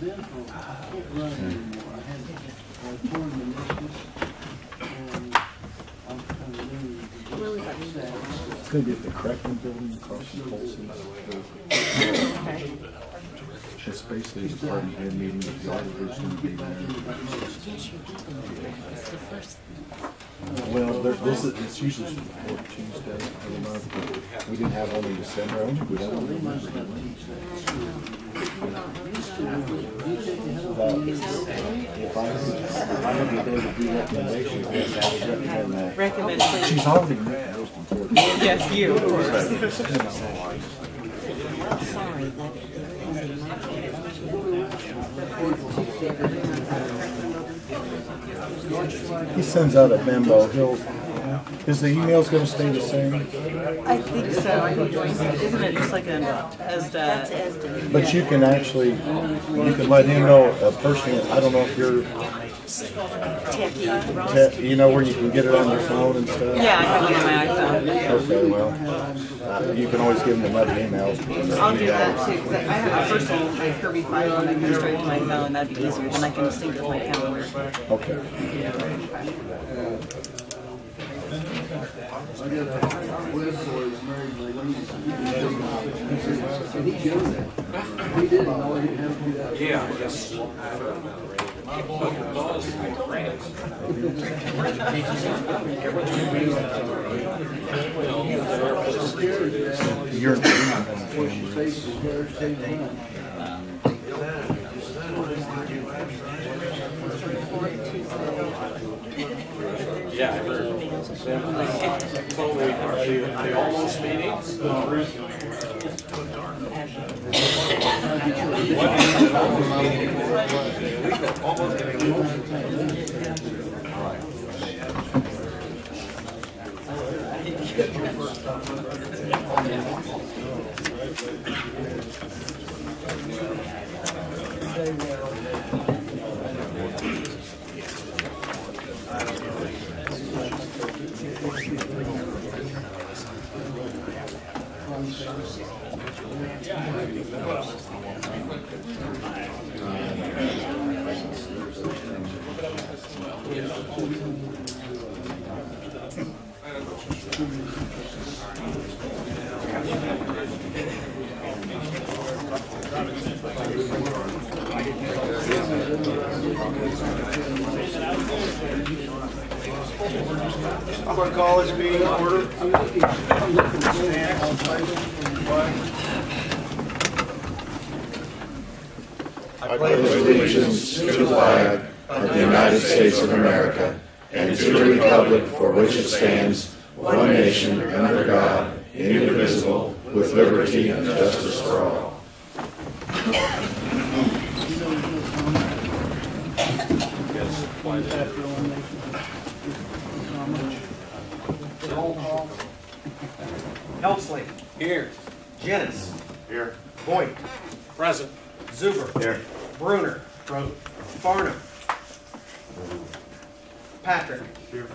been for, I can't run anymore. I had torn meniscus, and I'm kind of new. It's going to be at the Correcting Building across the Tulsa. It's basically a department head meeting with the auditors going to be there. Well, it's usually the fourth Tuesday of the month, but we didn't have one in December. I don't think we had one in December. If I had the ability to do recommendations, yes, I would recommend that. She's already met most important. Yes, you, of course. Sorry, He sends out a memo. Is the email's going to stay the same? I think so. I think isn't it just like an ESDA? But you can actually, you can let him know personally. I don't know if you're, you know where you can get it on your phone and stuff? Yeah, I have it on my iPhone. Okay, well, you can always give him another email. I'll do that too, because I have a personal Kirby file and I can straight to my phone. That'd be easier, and I can sync with my calendar. Okay. I got a web boy who's married to and he goes there. He didn't know he didn't have to do that. Yeah, yes. You're Face is very stable. Yeah, I remember. Told me the almost meeting. I'm going to call this meeting to order. I pledge allegiance to the flag of the United States of America and to the republic for which it stands, one nation, under God, indivisible, with liberty and justice for all. Helpsley. Here. Jennis. Here. Boyd. Present. Zuber. Here. Bruner. Farnham. Patrick. Here.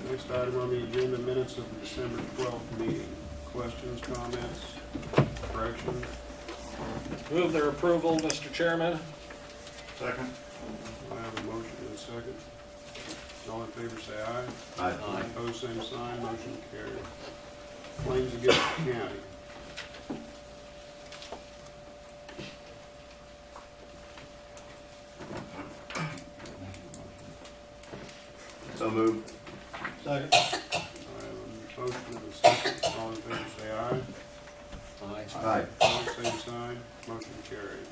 Next item on the agenda, minutes of the December 12th meeting. Questions, comments, corrections? Move their approval, Mr. Chairman. Second. I have a motion and a second. All in favor say aye. Aye. Opposed, same sign. Motion carried. Claims against the county. So moved. Second. I have a motion and a second. All in favor say aye. Aye. Aye. Opposed, same sign. Motion carried.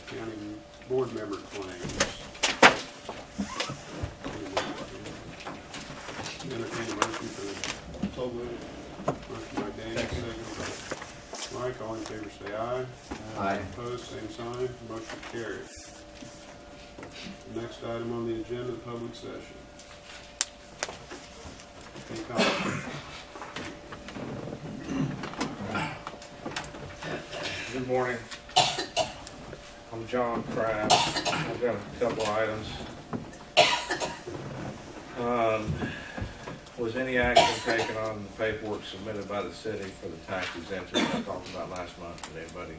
County board member claims. Entertain a motion for so moved. Motion by Daniel, second by Mike. All in favor say aye. Aye. Opposed, same sign. Motion carried. Next item on the agenda, public session. Any comments? Good morning. I'm John Kraft. I've got a couple items. Was any action taken on the paperwork submitted by the city for the tax exemption I talked about last month? Did anybody?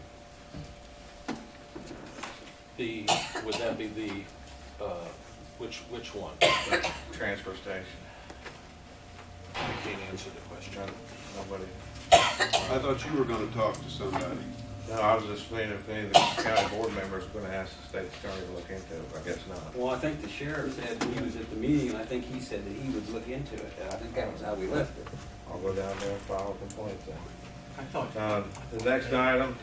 Would that be the, which one? Transfer station? I can't answer the question. Nobody? I thought you were gonna talk to somebody. No, I was just saying if any of the county board members were gonna ask the state attorney to look into it, but I guess not. Well, I think the sheriff said he was at the meeting, and I think he said that he would look into it. I think that was how we left it. I'll go down there and file a complaint then. I thought. The next item,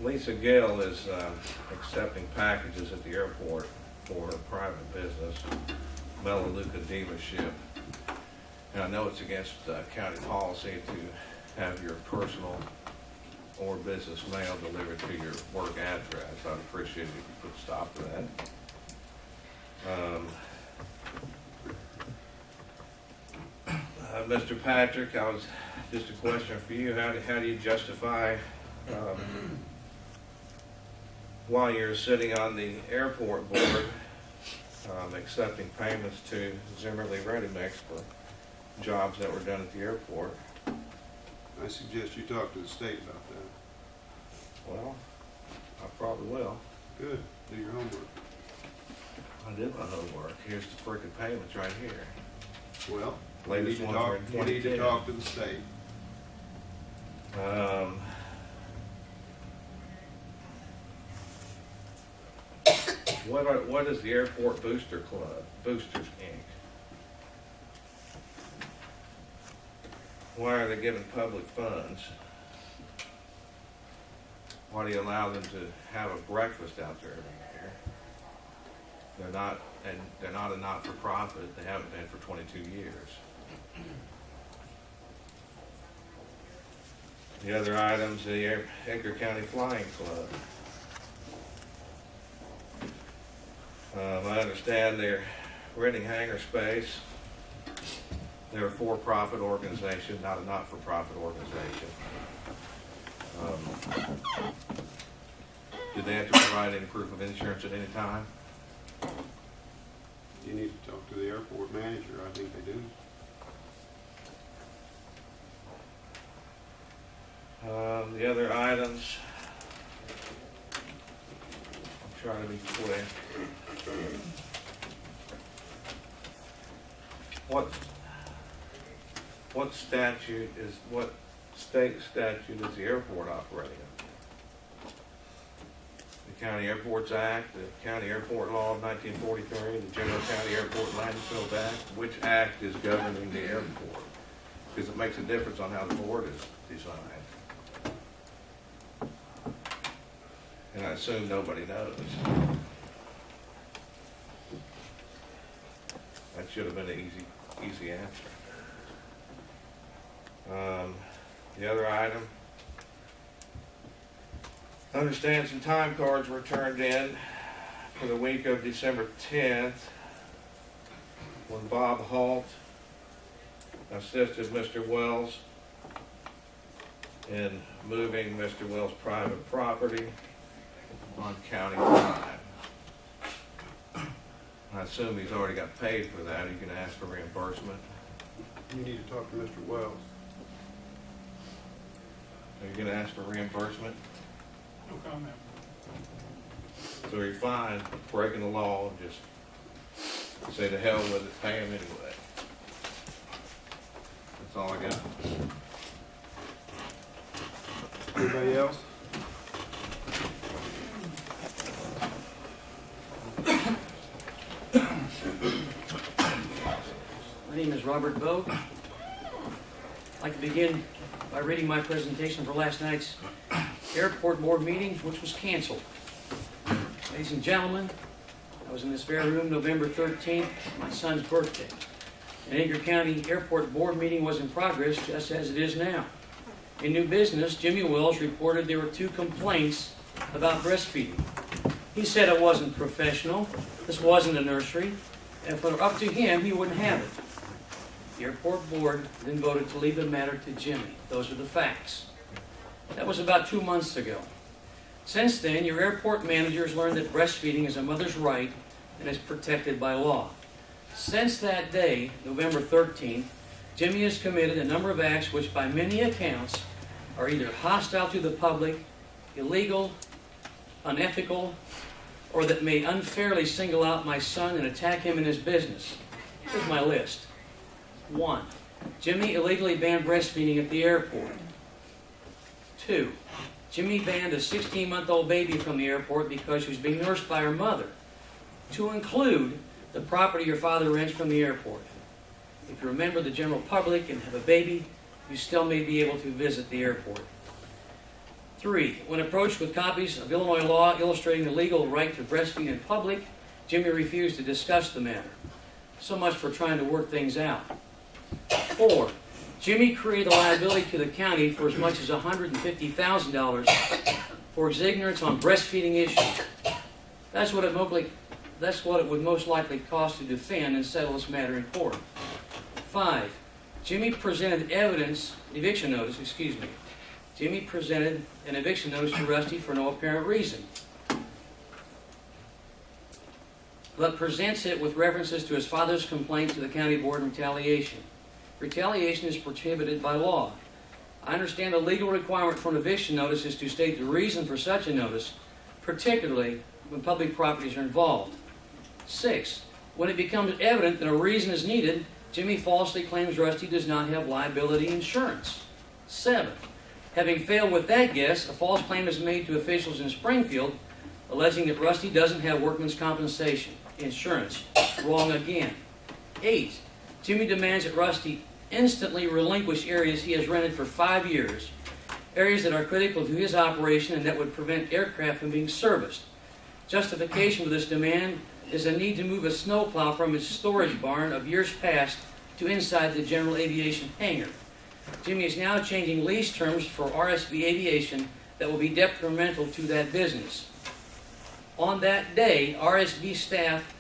Lisa Gill is accepting packages at the airport for her private business, Melaleuca dealership. And I know it's against county policy to have your personal or business mail delivered to your work address. I'd appreciate it if you put a stop to that. Mr. Patrick, just a question for you. How do you justify while you're sitting on the airport board accepting payments to Zimmerly Ready Mix for jobs that were done at the airport? I suggest you talk to the state about that. Well, I probably will. Good, do your homework. I did my homework. Here's the freaking payments right here. Well, you Latest need to ones were in talk, you need to 2010. talk to the state. What is the Airport Booster Club, Boosters Inc.? Why are they giving public funds? Why do you allow them to have a breakfast out there every year? They're not a not-for-profit. They haven't been for 22 years. The other items, the Edgar County Flying Club. I understand they're renting hangar space. They're a for-profit organization, not a not-for-profit organization. Did they have to provide any proof of insurance at any time? You need to talk to the airport manager, I think they do. The other items, I'm trying to be quick. What state statute is the airport operating under? The County Airports Act, the County Airport Law of 1943, the General County Airport Landfill Act? Which act is governing the airport? Because it makes a difference on how the board is designed. And I assume nobody knows. That should have been an easy answer. The other item, I understand some time cards were turned in for the week of December 10th when Bob Halt assisted Mr. Wells in moving Mr. Wells' private property on county time. I assume he's already got paid for that. Are you going to ask for reimbursement? You need to talk to Mr. Wells. Are you going to ask for reimbursement? No comment. So you're fine breaking the law and just say to hell with it, pay him anyway. That's all I got. Anybody else? My name is Robert Vogt. I'd like to begin by reading my presentation for last night's airport board meeting, which was canceled. Ladies and gentlemen, I was in this very room November 13th, my son's birthday. An Edgar County Airport board meeting was in progress, just as it is now. In new business, Jimmy Wells reported there were 2 complaints about breastfeeding. He said it wasn't professional, this wasn't a nursery, and if it were up to him, he wouldn't have it. The airport board then voted to leave the matter to Jimmy. Those are the facts. That was about 2 months ago. Since then, your airport managers learned that breastfeeding is a mother's right and is protected by law. Since that day, November 13th, Jimmy has committed a number of acts which by many accounts are either hostile to the public, illegal, unethical, or that may unfairly single out my son and attack him in his business. Here's my list. 1. Jimmy illegally banned breastfeeding at the airport. 2. Jimmy banned a 16-month-old baby from the airport because she was being nursed by her mother, to include the property your father rents from the airport. If you're a member of the general public and have a baby, you still may be able to visit the airport. 3. When approached with copies of Illinois law illustrating the legal right to breastfeed in public, Jimmy refused to discuss the matter. So much for trying to work things out. 4. Jimmy created a liability to the county for as much as $150,000 for his ignorance on breastfeeding issues. That's what it would most likely cost to defend and settle this matter in court. 5. Jimmy presented Jimmy presented an eviction notice to Rusty for no apparent reason, but presents it with references to his father's complaint to the county board in retaliation. Retaliation is prohibited by law. I understand the legal requirement for an eviction notice is to state the reason for such a notice, particularly when public properties are involved. 6. When it becomes evident that a reason is needed, Jimmy falsely claims Rusty does not have liability insurance. 7. Having failed with that guess, a false claim is made to officials in Springfield, alleging that Rusty doesn't have workman's compensation insurance. Wrong again. 8. Jimmy demands that Rusty instantly relinquish areas he has rented for 5 years, areas that are critical to his operation and that would prevent aircraft from being serviced. Justification for this demand is a need to move a snowplow from its storage barn of years past to inside the general aviation hangar. Jimmy is now changing lease terms for RSB Aviation that will be detrimental to that business. On that day, RSB staff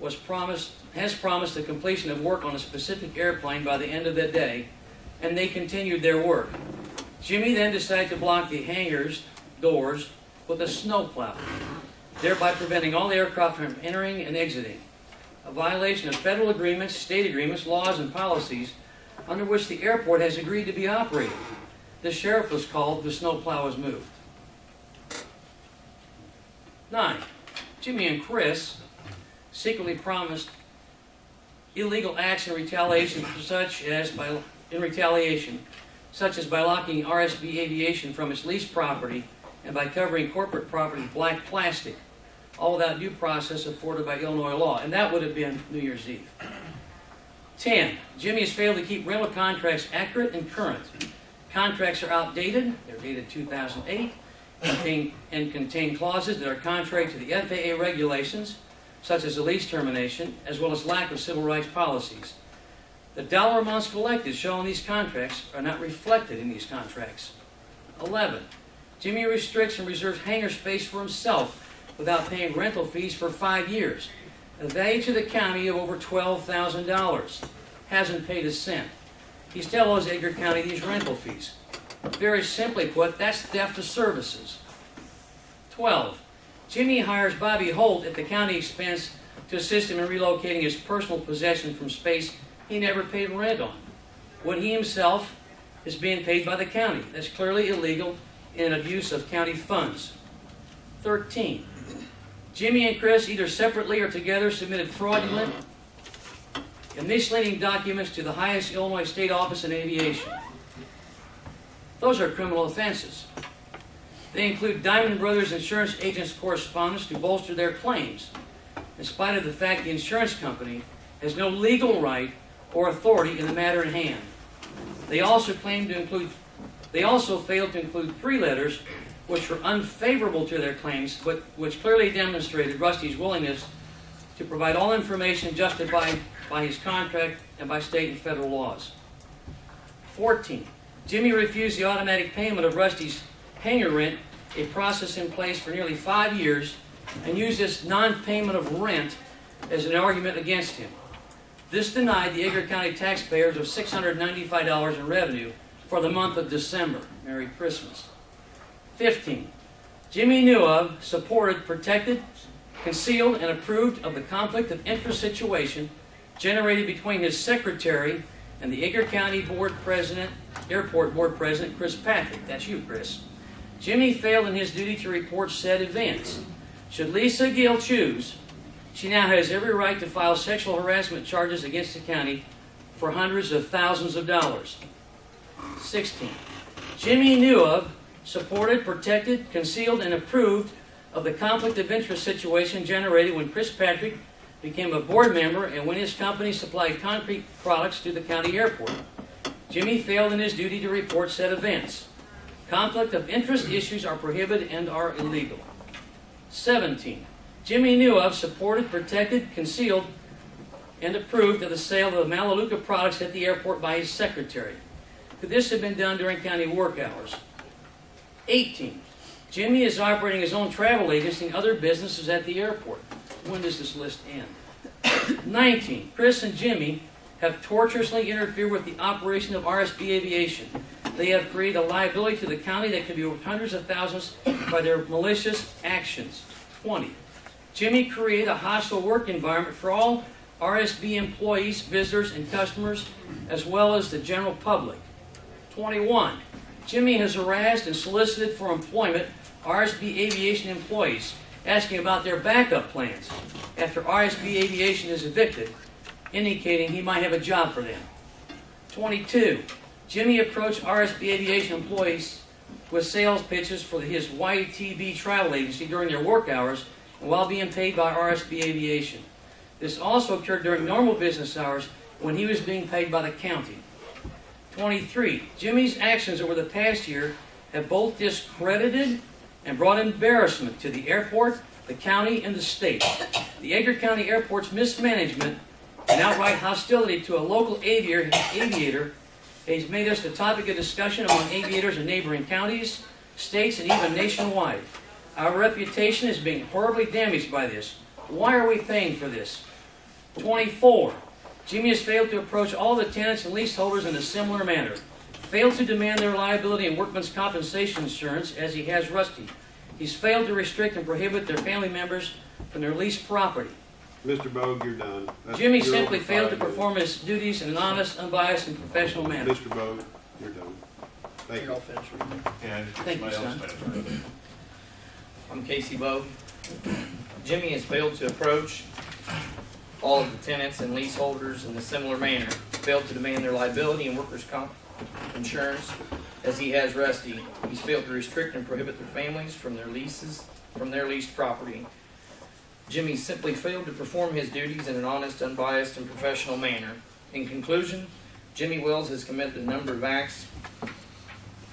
has promised the completion of work on a specific airplane by the end of that day, and they continued their work. Jimmy then decided to block the hangar's doors with a snowplow, thereby preventing all the aircraft from entering and exiting. A violation of federal agreements, state agreements, laws, and policies under which the airport has agreed to be operated. The sheriff was called, the snowplow was moved. 9. Jimmy and Chris secretly promised illegal acts in retaliation, such as by locking RSB Aviation from its leased property and by covering corporate property with black plastic, all without due process afforded by Illinois law. And that would have been New Year's Eve. 10. Jimmy has failed to keep rental contracts accurate and current. Contracts are outdated. They're dated 2008 and contain clauses that are contrary to the FAA regulations, such as the lease termination, as well as lack of civil rights policies. The dollar amounts collected shown in these contracts are not reflected in these contracts. 11. Jimmy restricts and reserves hangar space for himself without paying rental fees for 5 years. A value to the county of over $12,000. Hasn't paid a cent. He still owes Edgar County these rental fees. Very simply put, that's theft of services. 12. Jimmy hires Bobby Holt at the county expense to assist him in relocating his personal possession from space he never paid rent on, when he himself is being paid by the county. That's clearly illegal and abuse of county funds. 13. Jimmy and Chris, either separately or together, submitted fraudulent and misleading documents to the highest Illinois state office in aviation. Those are criminal offenses. They include Diamond Brothers Insurance Agents' correspondence to bolster their claims, in spite of the fact the insurance company has no legal right or authority in the matter at hand. They also failed to include 3 letters which were unfavorable to their claims, but which clearly demonstrated Rusty's willingness to provide all information justified by his contract and by state and federal laws. 14. Jimmy refused the automatic payment of Rusty's hangar rent, a process in place for nearly 5 years, and used this non-payment of rent as an argument against him. This denied the Edgar County taxpayers of $695 in revenue for the month of December. Merry Christmas. 15. Jimmy knew of, supported, protected, concealed and approved of the conflict of interest situation generated between his secretary and the Edgar County Airport Board President, Chris Patrick. That's you, Chris. Jimmy failed in his duty to report said events. Should Lisa Gill choose, she now has every right to file sexual harassment charges against the county for hundreds of thousands of dollars. 16. Jimmy knew of, supported, protected, concealed, and approved of the conflict of interest situation generated when Chris Patrick became a board member and when his company supplied concrete products to the county airport. Jimmy failed in his duty to report said events. Conflict of interest issues are prohibited and are illegal. 17. Jimmy knew of, supported, protected, concealed, and approved of the sale of the Melaleuca products at the airport by his secretary. Could this have been done during county work hours? 18. Jimmy is operating his own travel agency and other businesses at the airport. When does this list end? 19. Chris and Jimmy have tortuously interfered with the operation of RSB Aviation. They have created a liability to the county that could be worth hundreds of thousands by their malicious actions. 20. Jimmy created a hostile work environment for all RSB employees, visitors, and customers, as well as the general public. 21. Jimmy has harassed and solicited for employment RSB Aviation employees, asking about their backup plans after RSB Aviation is evicted, indicating he might have a job for them. 22. Jimmy approached RSB Aviation employees with sales pitches for his YTB travel agency during their work hours and while being paid by RSB Aviation. This also occurred during normal business hours when he was being paid by the county. 23. Jimmy's actions over the past year have both discredited and brought embarrassment to the airport, the county, and the state. The Edgar County Airport's mismanagement and outright hostility to a local aviator has made us the topic of discussion among aviators in neighboring counties, states, and even nationwide. Our reputation is being horribly damaged by this. Why are we paying for this? 24. Jimmy has failed to approach all the tenants and leaseholders in a similar manner. Failed to demand their liability and workman's compensation insurance as he has Rusty. He's failed to restrict and prohibit their family members from their leased property. Mr. Bogue, you're done. Jimmy You're simply over failed to 5 minutes. perform his duties in an honest, unbiased, and professional manner. Mr. Bogue, you're done. Thank you. Yeah, Thank you, somebody else son. stands right. I'm Casey Bogue. Jimmy has failed to approach all of the tenants and leaseholders in a similar manner, failed to demand their liability and workers' comp insurance as he has Rusty. He's failed to restrict and prohibit their families from their leased property. Jimmy simply failed to perform his duties in an honest, unbiased, and professional manner. In conclusion, Jimmy Wells has committed a number of acts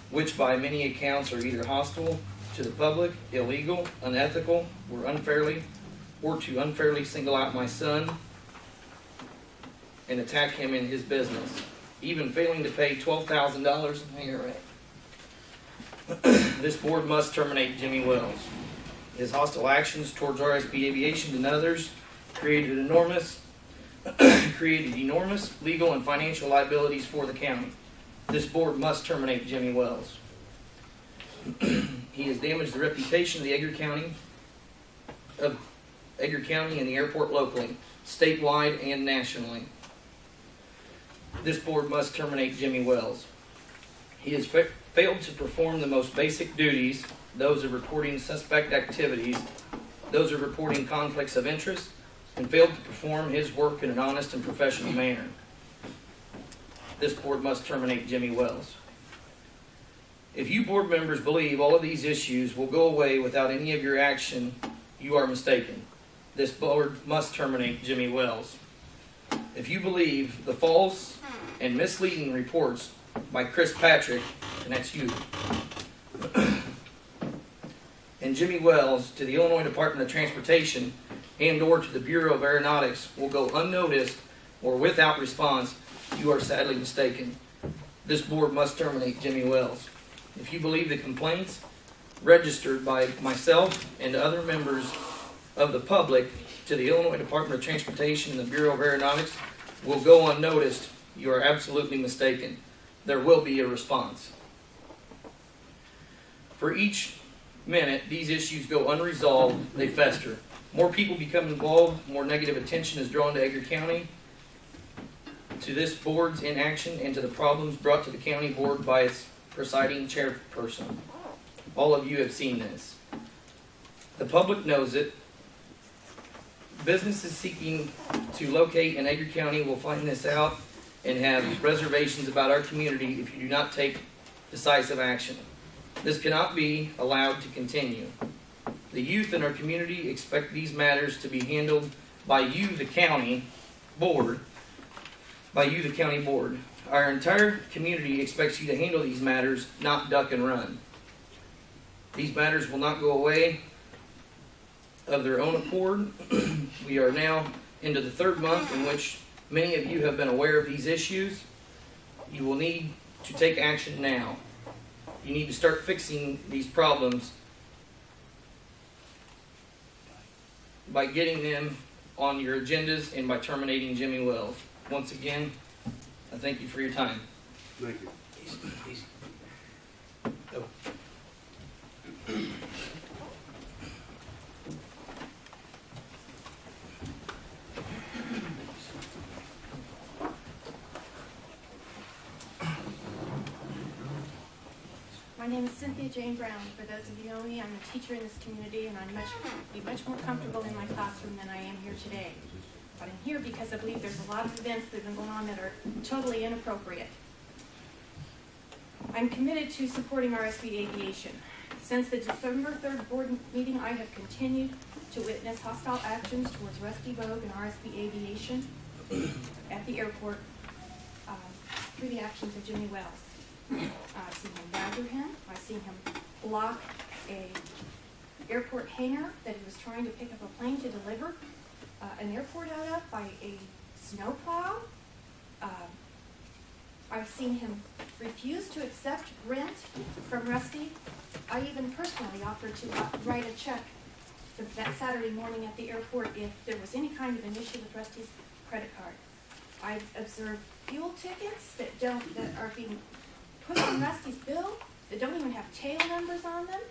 which by many accounts are either hostile to the public, illegal, unethical, or to unfairly single out my son and attack him in his business, even failing to pay $12,000 in ARA. This board must terminate Jimmy Wells. His hostile actions towards RSB Aviation and others created enormous legal and financial liabilities for the county. This board must terminate Jimmy Wells. He has damaged the reputation of the Edgar County and the airport locally, statewide and nationally. This board must terminate Jimmy Wells. He has failed to perform the most basic duties, those of reporting suspect activities, those of reporting conflicts of interest, and failed to perform his work in an honest and professional manner. This board must terminate Jimmy Wells. If you board members believe all of these issues will go away without any of your action, you are mistaken. This board must terminate Jimmy Wells. If you believe the false and misleading reports by Chris Patrick, and that's you, and Jimmy Wells to the Illinois Department of Transportation and or to the Bureau of Aeronautics will go unnoticed or without response, you are sadly mistaken. This board must terminate Jimmy Wells. If you believe the complaints registered by myself and other members of the public to the Illinois Department of Transportation and the Bureau of Aeronautics will go unnoticed, you are absolutely mistaken. There will be a response. For each minute these issues go unresolved, they fester. More people become involved, more negative attention is drawn to Edgar County, to this board's inaction, and to the problems brought to the county board by its presiding chairperson. All of you have seen this. The public knows it. Businesses seeking to locate in Edgar County will find this out and have reservations about our community if you do not take decisive action. This cannot be allowed to continue. The youth in our community expect these matters to be handled by you, the county board. Our entire community expects you to handle these matters, not duck and run. These matters will not go away of their own accord. We are now into the third month in which many of you have been aware of these issues. You will need to take action now. You need to start fixing these problems by getting them on your agendas and by terminating Jimmy Wells. Once again, I thank you for your time. Thank you. Easy. My name is Cynthia Jane Brown. For those of you who know me, I'm a teacher in this community, and I'm much more comfortable in my classroom than I am here today. But I'm here because I believe there's a lot of events that have been going on that are totally inappropriate. I'm committed to supporting RSB Aviation. Since the December 3rd board meeting, I have continued to witness hostile actions towards Rusty Vogue and RSB Aviation at the airport through the actions of Jimmy Wells. I've seen him badger him. I've seen him block a airport hangar that he was trying to pick up a plane to deliver an airport out of by a snowplow. I've seen him refuse to accept rent from Rusty. I even personally offered to write a check for that Saturday morning at the airport if there was any kind of an issue with Rusty's credit card. I've observed fuel tickets that are being put on Rusty's bill that don't even have tail numbers on them.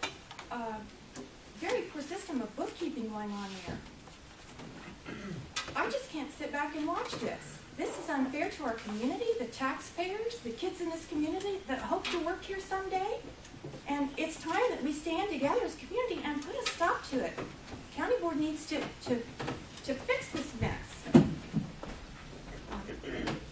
Very poor system of bookkeeping going on there. I just can't sit back and watch this. This is unfair to our community, the taxpayers, the kids in this community that hope to work here someday. And it's time that we stand together as a community and put a stop to it. County board needs to fix this mess.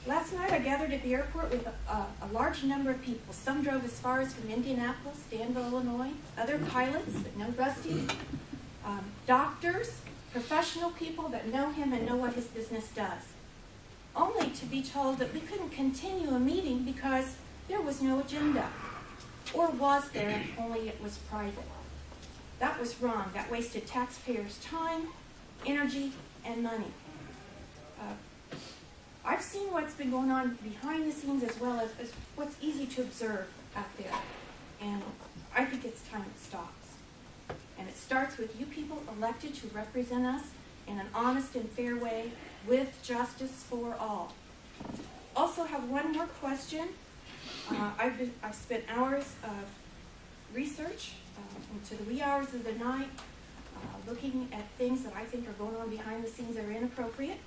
Last night I gathered at the airport with a large number of people. Some drove as far as from Indianapolis, Danville, Illinois, other pilots that know Rusty, doctors, professional people that know him and know what his business does. Only to be told that we couldn't continue a meeting because there was no agenda. Or was there, only it was private. That was wrong. That wasted taxpayers' time, energy, and money. I've seen what's been going on behind the scenes as well as what's easy to observe out there. And I think it's time it stops. And it starts with you people elected to represent us in an honest and fair way with justice for all. Also have one more question. I've spent hours of research into the wee hours of the night looking at things that I think are going on behind the scenes that are inappropriate.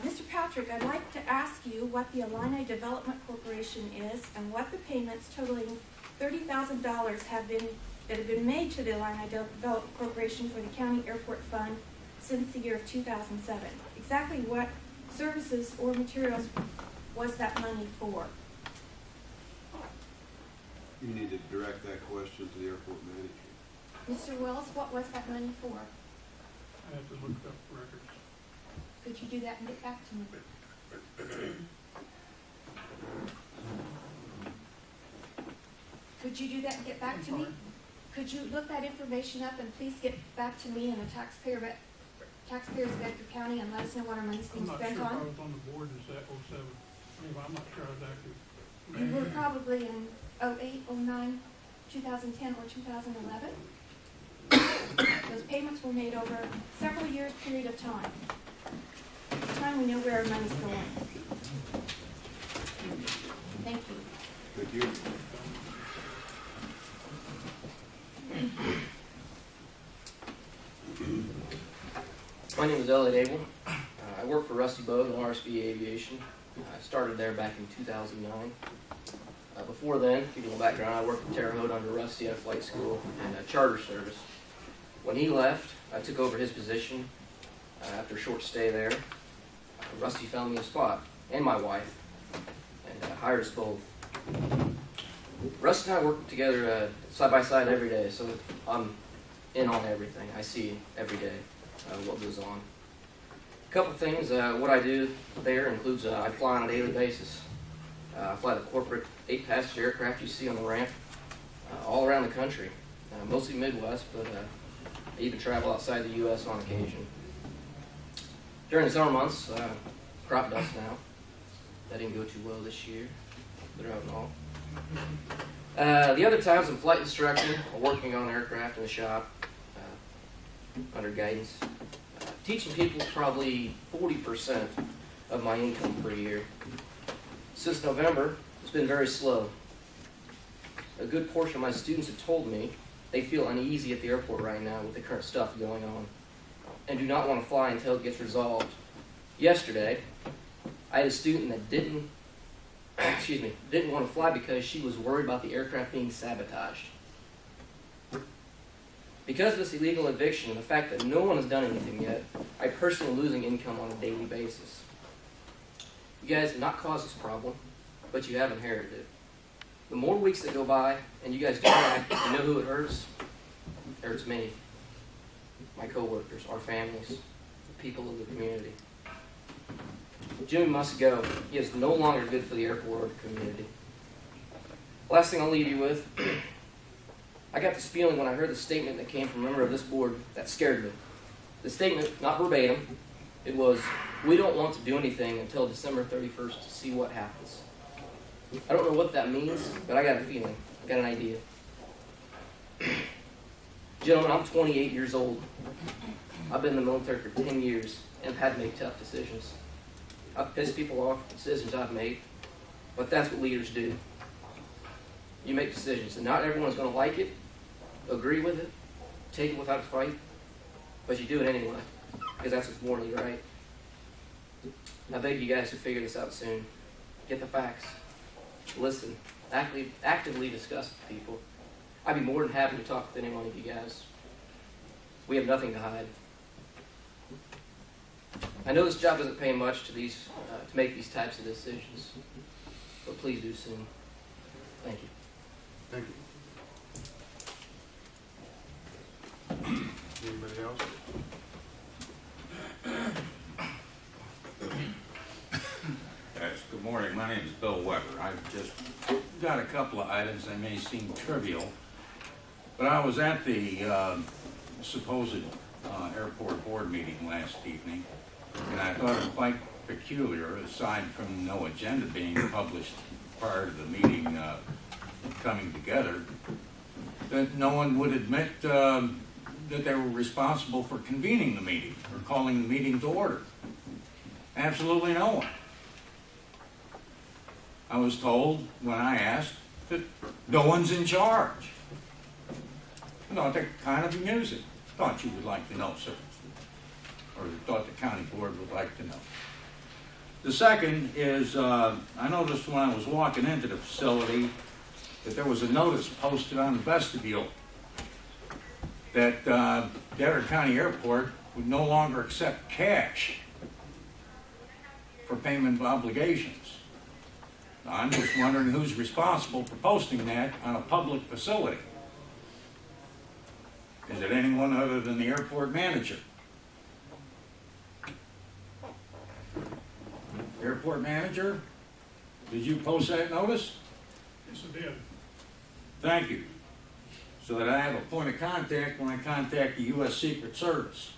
Mr. Patrick, I'd like to ask you what the Illini Development Corporation is and what the payments totaling $30,000 that have been made to the Illini Development Corporation for the County Airport Fund since the year of 2007. Exactly what services or materials was that money for? You need to direct that question to the airport manager. Mr. Wells, what was that money for? I have to look up records. Could you do that and get back to me? Could you do that and get back to me? Could you look that information up and please get back to me and the taxpayers of Edgar County and let us know what our money's being spent on? I'm not sure if I was on the board in that 07. Anyway, I'm not sure I was active. You were probably in 08, 09, 2010, or 2011. Those payments were made over several years period of time. It's time we know where our money's going. Thank you. Thank you. My name is Elliot Abel. I work for Rusty Bogue and RSV Aviation. I started there back in 2009. Before then, to give you a little background, I worked at Terre Haute under Rusty at a flight school and charter service. When he left, I took over his position. After a short stay there, Rusty found me a spot, and my wife, and hired us both. Rusty and I work together side by side every day, so I'm in on everything. I see every day what goes on. A couple things, what I do there includes I fly on a daily basis. I fly the corporate 8-passenger aircraft you see on the ramp all around the country, mostly Midwest, but I even travel outside the U.S. on occasion. During the summer months, crop dust now. That didn't go too well this year, drought and all. The other times I'm flight instructor, or working on aircraft in the shop, under guidance. Teaching people is probably 40% of my income per year. Since November, it's been very slow. A good portion of my students have told me they feel uneasy at the airport right now with the current stuff going on and do not want to fly until it gets resolved. Yesterday, I had a student that didn't want to fly because she was worried about the aircraft being sabotaged. Because of this illegal eviction and the fact that no one has done anything yet, I personally am losing income on a daily basis. You guys have not caused this problem, but you have inherited it. The more weeks that go by, and you guys don't act, you know who it hurts? It hurts me, my coworkers, our families, the people of the community. Jimmy must go. He is no longer good for the airport or the community. Last thing I'll leave you with, I got this feeling when I heard the statement that came from a member of this board that scared me. The statement, not verbatim, it was, we don't want to do anything until December 31st to see what happens. I don't know what that means, but I got a feeling. I got an idea. Gentlemen, I'm 28 years old. I've been in the military for 10 years and have had to make tough decisions. I've pissed people off with decisions I've made, but that's what leaders do. You make decisions, and not everyone's going to like it, agree with it, take it without a fight, but you do it anyway, because that's what's morally right. I beg you guys to figure this out soon. Get the facts. Listen. Actively discuss with people. I'd be more than happy to talk with any one of you guys. We have nothing to hide. I know this job doesn't pay much to make these types of decisions, but please do soon. Thank you. Thank you. Anybody else? Yes, good morning. My name is Bill Weber. I've just got a couple of items that may seem trivial, but I was at the supposed airport board meeting last evening, and I thought it quite peculiar, aside from no agenda being published prior to the meeting coming together, that no one would admit that they were responsible for convening the meeting or calling the meeting to order. Absolutely no one. I was told when I asked that no one's in charge. I thought that kind of amusing. Thought you would like to know, sir. Or thought the county board would like to know. The second is, I noticed when I was walking into the facility that there was a notice posted on the vestibule that Detter County Airport would no longer accept cash for payment of obligations. Now, I'm just wondering who's responsible for posting that on a public facility. Is it anyone other than the airport manager? Airport manager, did you post that notice? Yes, I did. Thank you. So that I have a point of contact when I contact the U.S. Secret Service.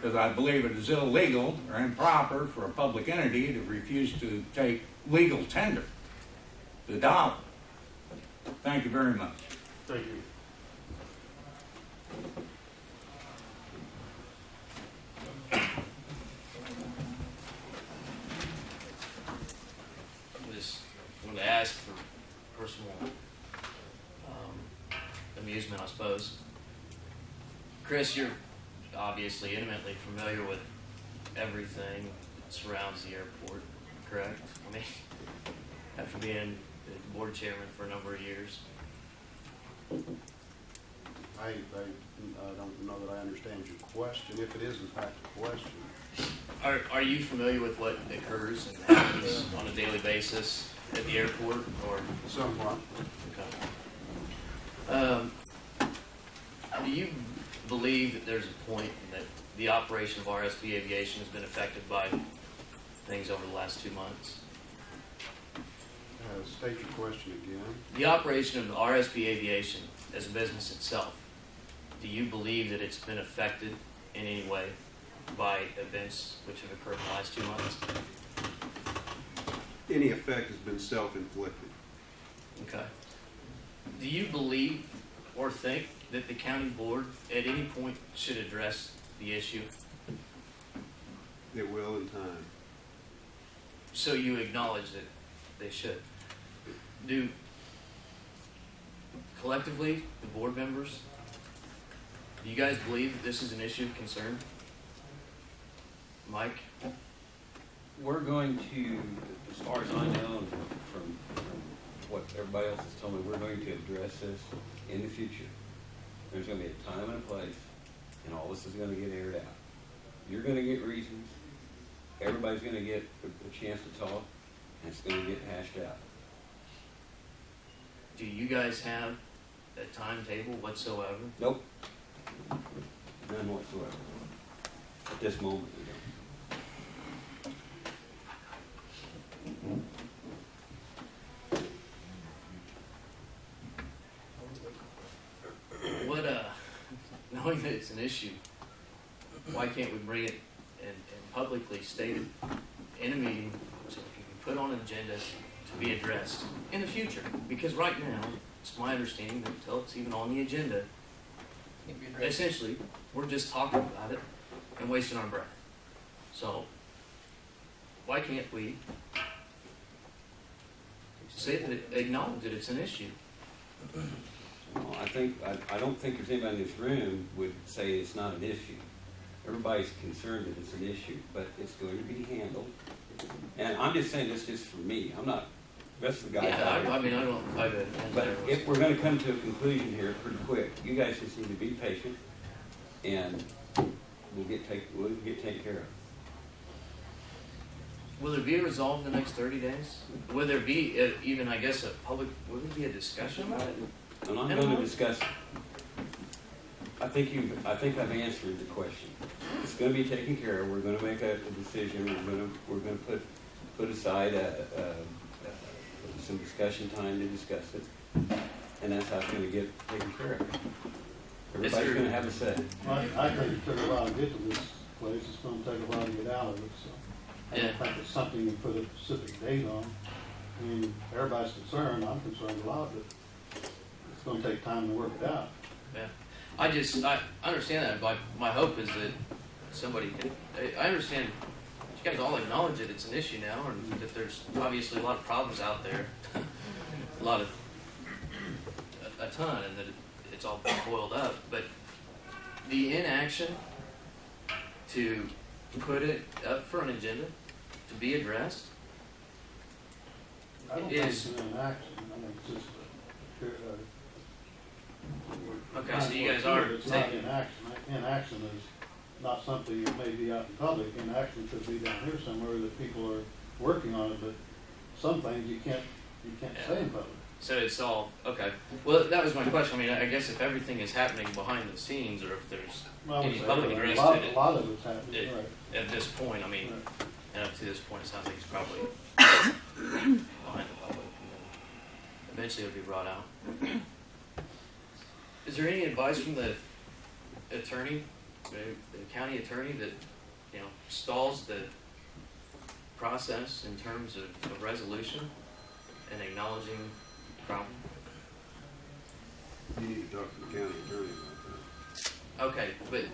Because I believe it is illegal or improper for a public entity to refuse to take legal tender, the dollar. Thank you very much. Thank you. I wanted to ask for personal amusement, I suppose. Chris, you're obviously intimately familiar with everything that surrounds the airport, correct? I mean, after being the board chairman for a number of years. I don't know that I understand your question, if it is in fact a question. Are you familiar with what occurs and happens on a daily basis at the airport, or? Somewhat. Okay. Do you believe that there's a point that the operation of RSP Aviation has been affected by things over the last 2 months? State your question again. The operation of the RSP Aviation as a business itself, do you believe that it's been affected in any way by events which have occurred in the last 2 months? Any effect has been self-inflicted. Okay. Do you believe or think that the county board at any point should address the issue? It will in time. So you acknowledge that they should? Do collectively, the board members, do you guys believe that this is an issue of concern? Mike? We're going to, as far as I know, and from what everybody else has told me, we're going to address this in the future. There's going to be a time and a place, and all this is going to get aired out. You're going to get reasons. Everybody's going to get a chance to talk, and it's going to get hashed out. Do you guys have a timetable whatsoever? Nope. None whatsoever. At this moment, we don't. What, knowing that it's an issue, why can't we bring it and publicly state it in a meeting so it can be put on an agenda to be addressed in the future? Because right now, it's my understanding that until it's even on the agenda, essentially, we're just talking about it and wasting our breath. So, why can't we say that, acknowledge that it's an issue? Well, I don't think there's anybody in this room would say it's not an issue. Everybody's concerned that it's an issue, but it's going to be handled. And I'm just saying this just for me. I'm not, the rest of the guys out here. I mean, I don't, But if we're going to come to a conclusion here pretty quick, you guys just need to be patient, and we'll get taken care of. Will there be a resolve in the next 30 days? Will there be even, I guess, a public, will there be a discussion about it? And I'm going to discuss, I think I've answered the question. It's going to be taken care of. We're going to make a decision. We're going to put aside some discussion time to discuss it, and that's how it's going to get taken care of. Everybody's going to have a say. I think it took a while to get to this place. It's going to take a while to get out of it. So I don't think it's something you put a specific date on. I mean, everybody's concerned. I'm concerned a lot, but it's going to take time to work it out. Yeah, I understand that, but my hope is that somebody can, I understand you guys all acknowledge that it's an issue now, and that there's obviously a lot of problems out there, a ton, and that it's all boiled up, but the inaction to put it up for an agenda to be addressed I don't think it's an inaction. I think it's just okay, so you guys are it's not inaction. Inaction is not something that may be out in public. Inaction could be down here somewhere that people are working on it, but some things you can't say in public. So it's all, okay. Well, that was my question. I mean, I guess if everything is happening behind the scenes, or if there's any public address to it. A lot of it's happening, right. At this point, I mean, Right. and up to this point, it sounds like it's probably behind the public. And then eventually it'll be brought out. Is there any advice from the attorney, the county attorney, that, you know, stalls the process in terms of resolution and acknowledging the problem? You need to talk to the county attorney about that. Okay, but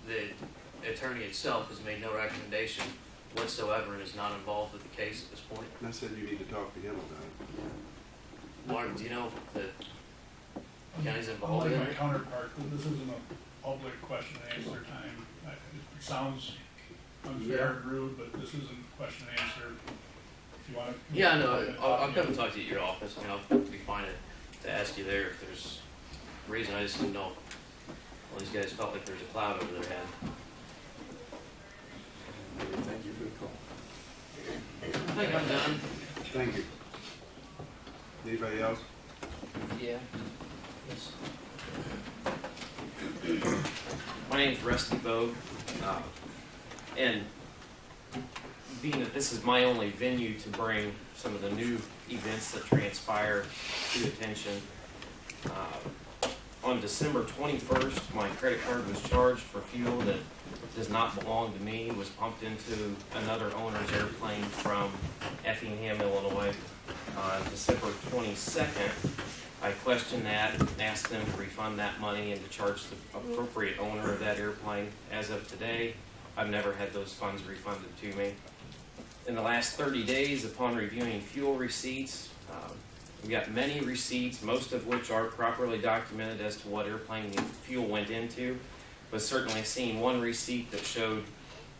the attorney itself has made no recommendation whatsoever and is not involved with the case at this point. I said you need to talk to him about it. Martin, do you know if the county's I'm involved like in my it? counterpart, this isn't an public question and answer time. It sounds unfair and rude, but this isn't question and answer. If you want to. Yeah, no, I'll come and talk to you at your office. I mean, I'll be fine to ask you there if there's a reason. I just didn't know. All these guys felt like there's a cloud over their head. Thank you for the call. I think I'm done. Thank you. Anybody else? Yeah. Yes. My name's Rusty Bogue, and being that this is my only venue to bring some of the new events that transpire to attention, on December 21st, my credit card was charged for fuel that does not belong to me. It was pumped into another owner's airplane from Effingham, Illinois. December 22nd, I questioned that and asked them to refund that money and to charge the appropriate owner of that airplane. As of today, I've never had those funds refunded to me. In the last 30 days, upon reviewing fuel receipts, we got many receipts, most of which are properly documented as to what airplane the fuel went into, but certainly seen one receipt that showed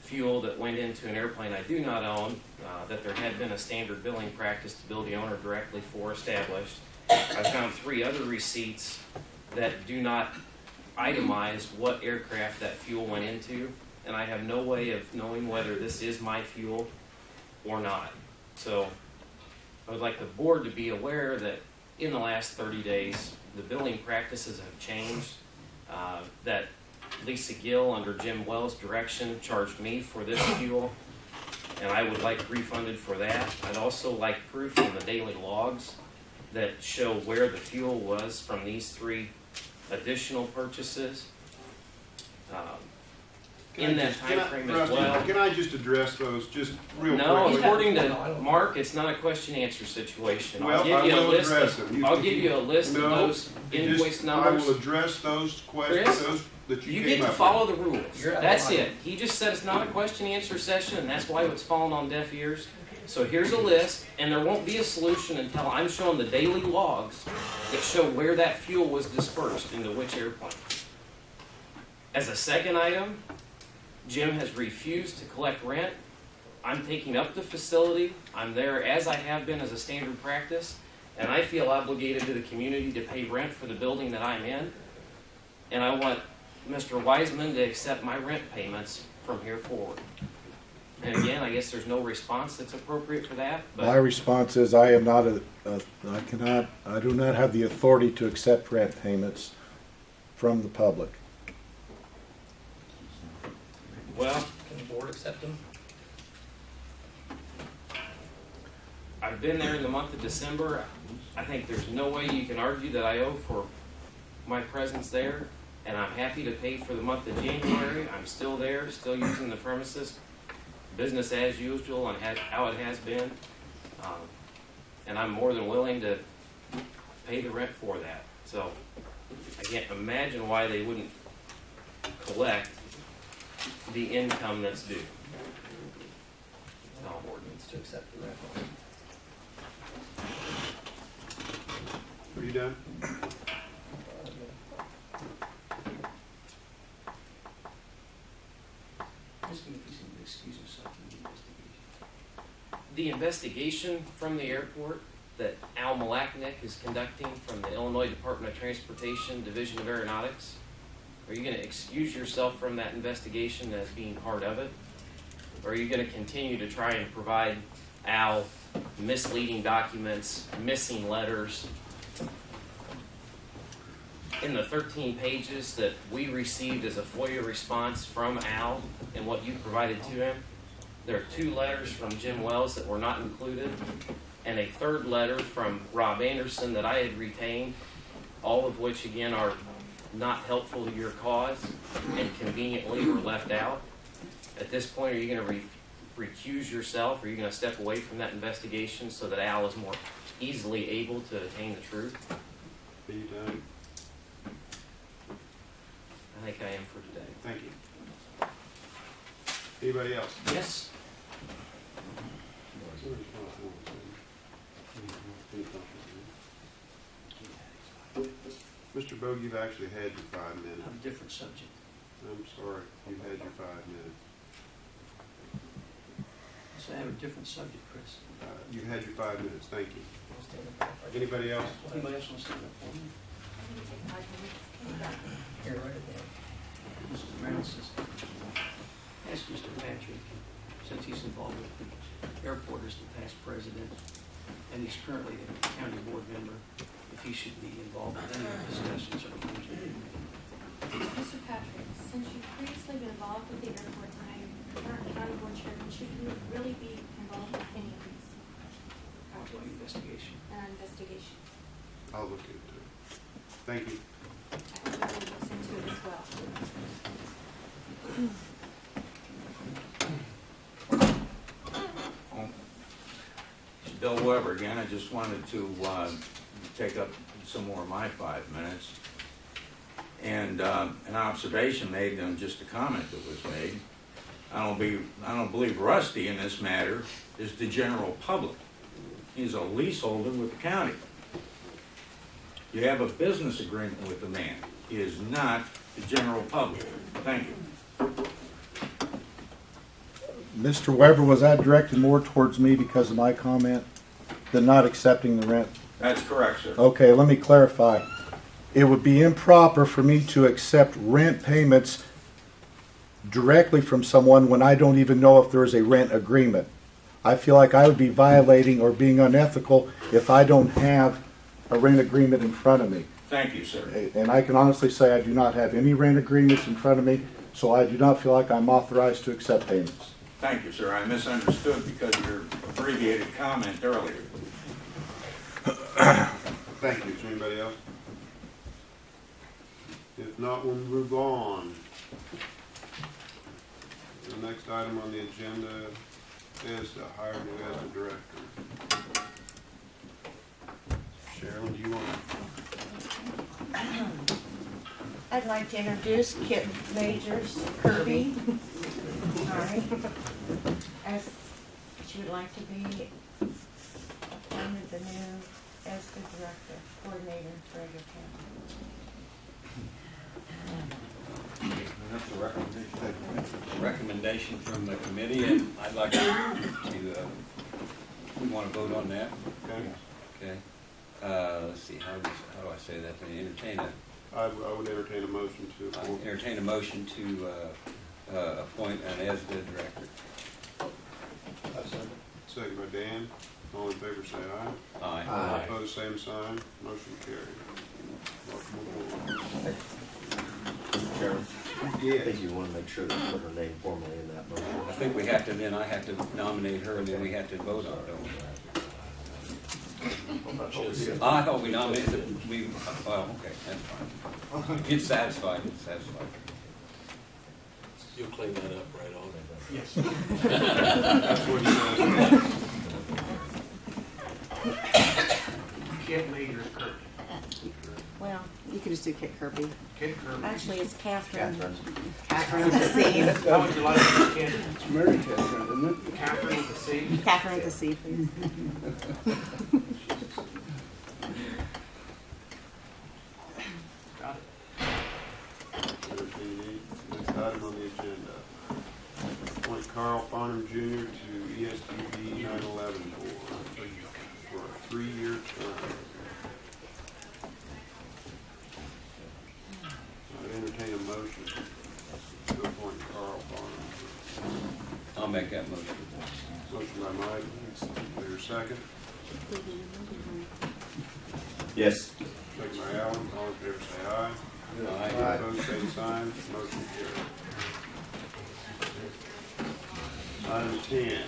fuel that went into an airplane I do not own, that there had been a standard billing practice to bill the owner directly for established. I found 3 other receipts that do not itemize what aircraft that fuel went into, and I have no way of knowing whether this is my fuel or not. So I would like the board to be aware that in the last 30 days, the billing practices have changed, that Lisa Gill, under Jim Wells' direction, charged me for this fuel, and I would like refunded for that. I'd also like proof from the daily logs that show where the fuel was from these 3 additional purchases. In that time frame as well. Can I just address those just real quick? No, according to Mark, it's not a question-answer situation. Well, I'll give you a list. I'll give you a list of No, those invoice numbers. I will address those questions, Chris, those that you You came get to up follow with. the rules. That's it. He just said it's not a question-answer session, and that's why it's fallen on deaf ears. So here's a list, and there won't be a solution until I'm showing the daily logs that show where that fuel was dispersed into which airplane. As a second item, Jim has refused to collect rent. I'm taking up the facility. I'm there as I have been as a standard practice, and I feel obligated to the community to pay rent for the building that I'm in. And I want Mr. Wiseman to accept my rent payments from here forward. And again, I guess there's no response that's appropriate for that. But My response is I am not I do not have the authority to accept rent payments from the public. well, Can the board accept them? I've been there in the month of December. I think there's no way you can argue that I owe for my presence there, and I'm happy to pay for the month of January. I'm still there, still using the premises, business as usual and how it has been. And I'm more than willing to pay the rent for that. So I can't imagine why they wouldn't collect the income that's due. The board needs to accept the rent. Are you done? The investigation from the airport that Al Malachnik is conducting from the Illinois Department of Transportation, Division of Aeronautics, are you going to excuse yourself from that investigation as being part of it? Or are you going to continue to try and provide Al misleading documents, missing letters? In the 13 pages that we received as a FOIA response from Al and what you provided to him, there are 2 letters from Jim Wells that were not included, and a 3rd letter from Rob Anderson that I had retained, all of which, again, are not helpful to your cause and conveniently were left out. At this point, are you going to recuse yourself? Are you going to step away from that investigation so that Al is more easily able to attain the truth? Are you done? I think I am for today. Thank you. Anybody else? Yes. Mr. Bogue, you've actually had your 5 I minutes. have a different subject. I'm sorry, you've had your 5 minutes. So I have a different subject, Chris. You've had your 5 minutes, thank you. Anybody else? Anybody else want to stand up for me? Here, right at there. Mrs. Francis. Ask Mr. Patrick, since he's involved with the airport as the past president, and he's currently a county board member, if he should be involved in any of the discussions or meetings. Mr. Patrick, since you've previously been involved with the airport and I'm current county board chairman, should you really be involved with any of these projects Investigation. and investigations? I'll look into it. Thank you. I think you really looks into it as well. Bill Weber again. I just wanted to take up some more of my 5 minutes. And an observation made and just a comment that was made. I don't believe Rusty in this matter is the general public. He's a leaseholder with the county. You have a business agreement with the man. He is not the general public. Thank you. Mr. Weber, was that directed more towards me because of my comment than not accepting the rent? That's correct, sir. Okay, let me clarify. It would be improper for me to accept rent payments directly from someone when I don't even know if there is a rent agreement. I feel like I would be violating or being unethical if I don't have a rent agreement in front of me. Thank you, sir. And I can honestly say I do not have any rent agreements in front of me, so I do not feel like I'm authorized to accept payments. Thank you, sir. I misunderstood because of your abbreviated comment earlier. Thank you. Is there anybody else? If not, we'll move on. The next item on the agenda is to hire new ESDA director. Sherilyn, do you want to? I'd like to introduce Kit Majors Kirby. Sorry. As she would like to be appointed the new ESDA director, coordinator for Frederick County. That's a recommendation from the committee, and I'd like to we want to vote on that. Okay. Let's see, how do I say that? Entertain a. I would entertain a motion to appoint. Entertain a motion to appoint an ESDA director. Second by Dan. All in favor say aye. Aye. All opposed, same sign. Motion carried. Welcome aboard. Chairman? Yes. I think you want to make sure that you put her name formally in that motion. I think we have to, then I have to nominate her, and then we have to vote on it, don't we? I thought we nominated, well, okay, that's fine. It's satisfied, it's satisfied. You'll clean that up right on. Yes. That's what he says. Kit Majors Kirby. Well, you could just do Kit Kirby. Kit Kirby. Actually, it's Catherine. Catherine with a C. How would you like to Kit? It's Mary Catherine, isn't it? Catherine with a C. Catherine with a C, please. Got it. Next item on the agenda. Appoint Carl Farnham Jr. to ESTB 911 board for a 3-year term. I entertain a motion to appoint Carl Farnham. I'll make that motion. Motion by Mike. Is there a second? Yes. Second by Alan. All in favor say aye. Aye. Opposed, same sign. Motion carried. Item 10.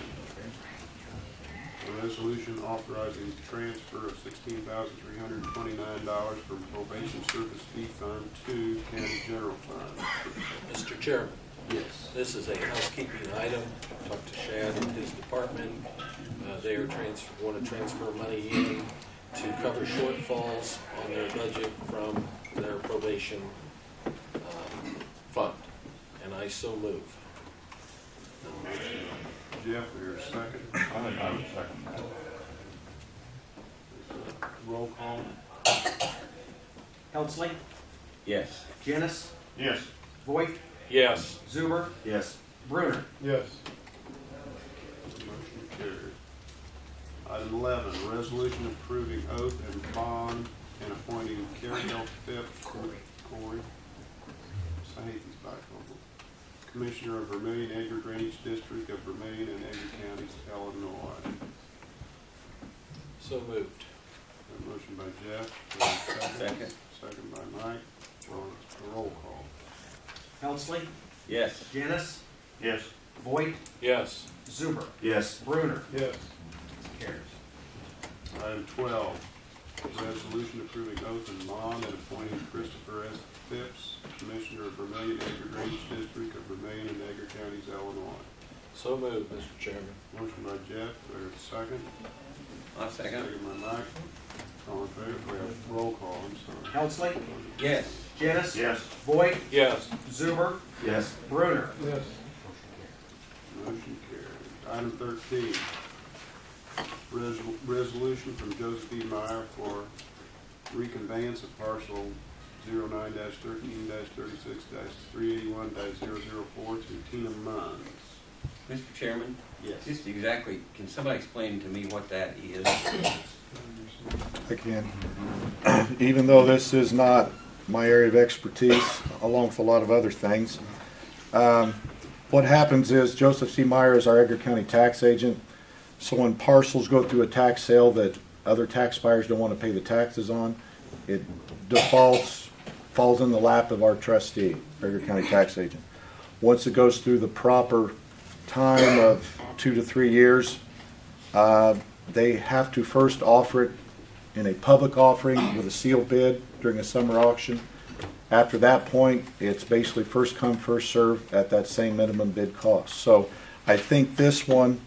A resolution authorizing the transfer of $16,329 from probation service fee fund to county general fund. Mr. Chairman, Yes. this is a housekeeping item. Talked to Shad and his department. They are want to transfer money in to cover shortfalls on their budget from their probation fund. And I so move. Jeff, there's a second. I would second that. Roll call. Helmsley, Yes. Janice, Yes. Voigt, Yes. Zuber, Yes. Bruner. Yes. Motion carried. Item 11, resolution approving oath and bond and appointing Carrie L. Phipps, Corey, I hate these bifocals, Commissioner of Vermillion Edgar Drainage District of Vermillion and Edgar Counties, Illinois. So moved. A motion by Jeff. Second. Second by Mike. Roll call. Helmsley, Yes. Janice, Yes. Voigt, Yes. Zuber, Yes. Bruner. Yes. Carries. Item 12, resolution approving oath and bond and appointing Christopher S. Phipps, Commissioner of Vermillion Edgar Drainage District of Vermillion and Edgar Counties, Illinois. So moved, Mr. Chairman. Motion by Jeff, do I have a second? I'll second. Second by Mike. All in favor, we have roll call, I'm sorry. Helmsley, Yes. Janice, Yes. Voigt, Yes. Zuber, Yes. Bruner. Yes. Motion carried. Item 13, resolution from Joseph E. Meyer for reconveyance of parcel 09-13-36-381-004 to Tina Munns. Mr. Chairman? Yes. Just exactly, can somebody explain to me what that is? I can. Even though this is not my area of expertise, along with a lot of other things, what happens is Joseph C. Meyer is our Edgar County tax agent. So when parcels go through a tax sale that other tax buyers don't want to pay the taxes on, it falls in the lap of our trustee, Edgar County tax agent. Once it goes through the proper time of 2 to 3 years, they have to first offer it in a public offering with a sealed bid during a summer auction. After that point, it's basically first come, first served at that same minimum bid cost. So I think this one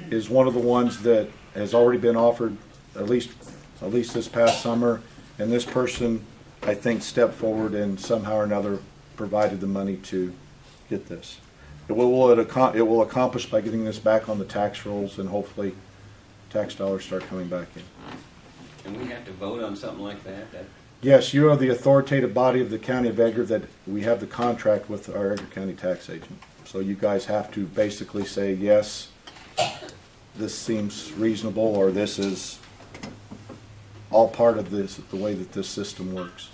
is one of the ones that has already been offered at least this past summer, and this person, I think, stepped forward and somehow or another provided the money to get this. It will accomplish by getting this back on the tax rolls, and hopefully tax dollars start coming back in. And we have to vote on something like that? Yes, you are the authoritative body of the County of Edgar that we have the contract with our Edgar County tax agent. So you guys have to basically say, yes, this seems reasonable, or this is all part of this, the way that this system works.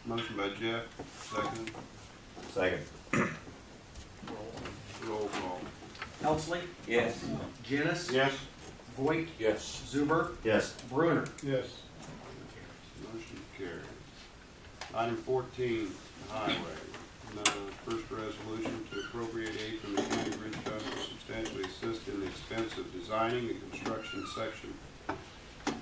Motion by Jeff, second. Second. Roll call. Helmsley, Yes. Janice, Yes. Voigt, Yes. Zuber, Yes. Bruner. Yes. Motion carried. Item 14, highway. First resolution to appropriate aid from the county bridge fund to substantially assist in the expense of designing and construction section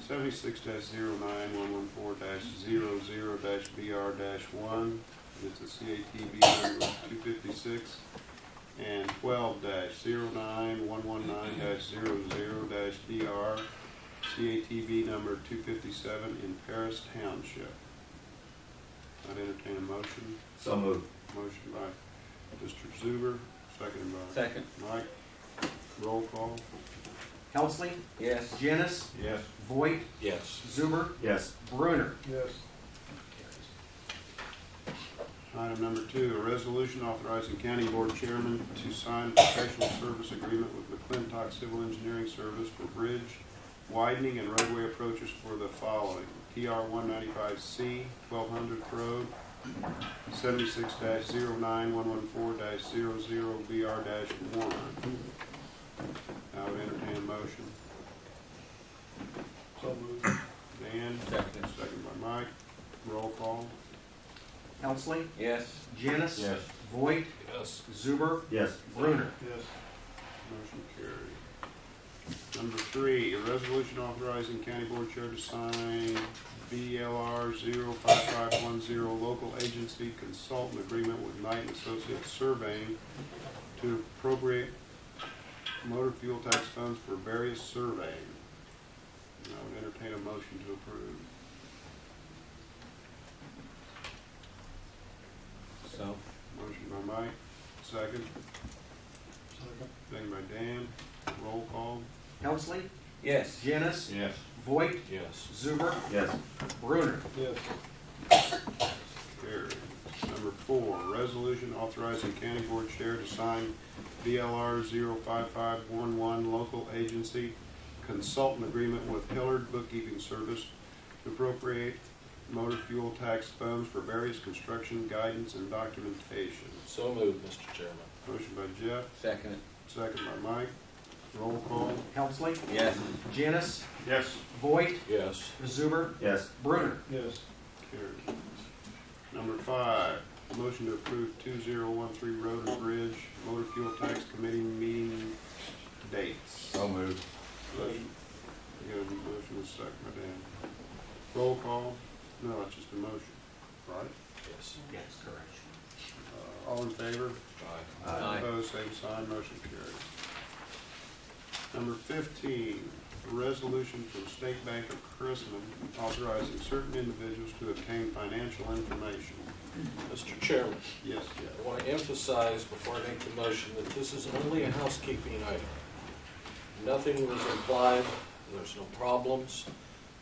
76-09114-00-BR-1. It's a CATB number 256, and 12-09119-00-BR CATB number 257 in Paris Township. I'd entertain a motion. So moved. Motion by Mr. Zuber, seconded by Second. Mike. Roll call. Helmsley, Yes. Janice, Yes. Voigt, Yes. Zuber, Yes. Bruner. Yes. Item number 2, a resolution authorizing county board chairman to sign a professional service agreement with McClintock Civil Engineering Service for bridge widening and roadway approaches for the following: PR 195C, 1200th Road, 76-09114-00-BR-1. I would entertain a motion. So moved. Dan, Second. second by Mike. Roll call. Helmsley, Yes. Janice, Yes. Voigt, Yes. Zuber, Yes. Bruner. Yes. Motion carried. Number 3, a resolution authorizing county board chair to sign BLR 05510 local agency consultant agreement with Knight and Associates Surveying to appropriate motor fuel tax funds for various surveying. And I would entertain a motion to approve. So. Motion by Mike, second. Second. Second by Dan. Roll call. Helmsley, Yes. Janice. Yes. Voigt. Yes. Zuber. Yes. Brunner. Yes. Carried. Number 4, resolution authorizing county board chair to sign BLR 05511 local agency consultant agreement with Hillard Bookkeeping Service to appropriate motor fuel tax funds for various construction guidance and documentation. So moved, Mr. Chairman. Motion by Jeff, Second. second by Mike. Roll call. Helmsley. Yes. Janice. Yes. Voigt. Yes. Zuber. Yes. Brunner. Yes. Carried. Number 5, motion to approve 2013 Road and Bridge Motor Fuel Tax Committee meeting dates. So moved. Motion. We got a motion, a second by Dan. Roll call. No, it's just a motion, right? Yes. Yes, correct. All in favor? Aye. Aye. Opposed, same sign, motion carries. Number 15, a resolution from State Bank of Chrisman authorizing certain individuals to obtain financial information. Mr. Chairman, Yes, I Jeff. want to emphasize before I make the motion that this is only a housekeeping item. Nothing was implied, there's no problems.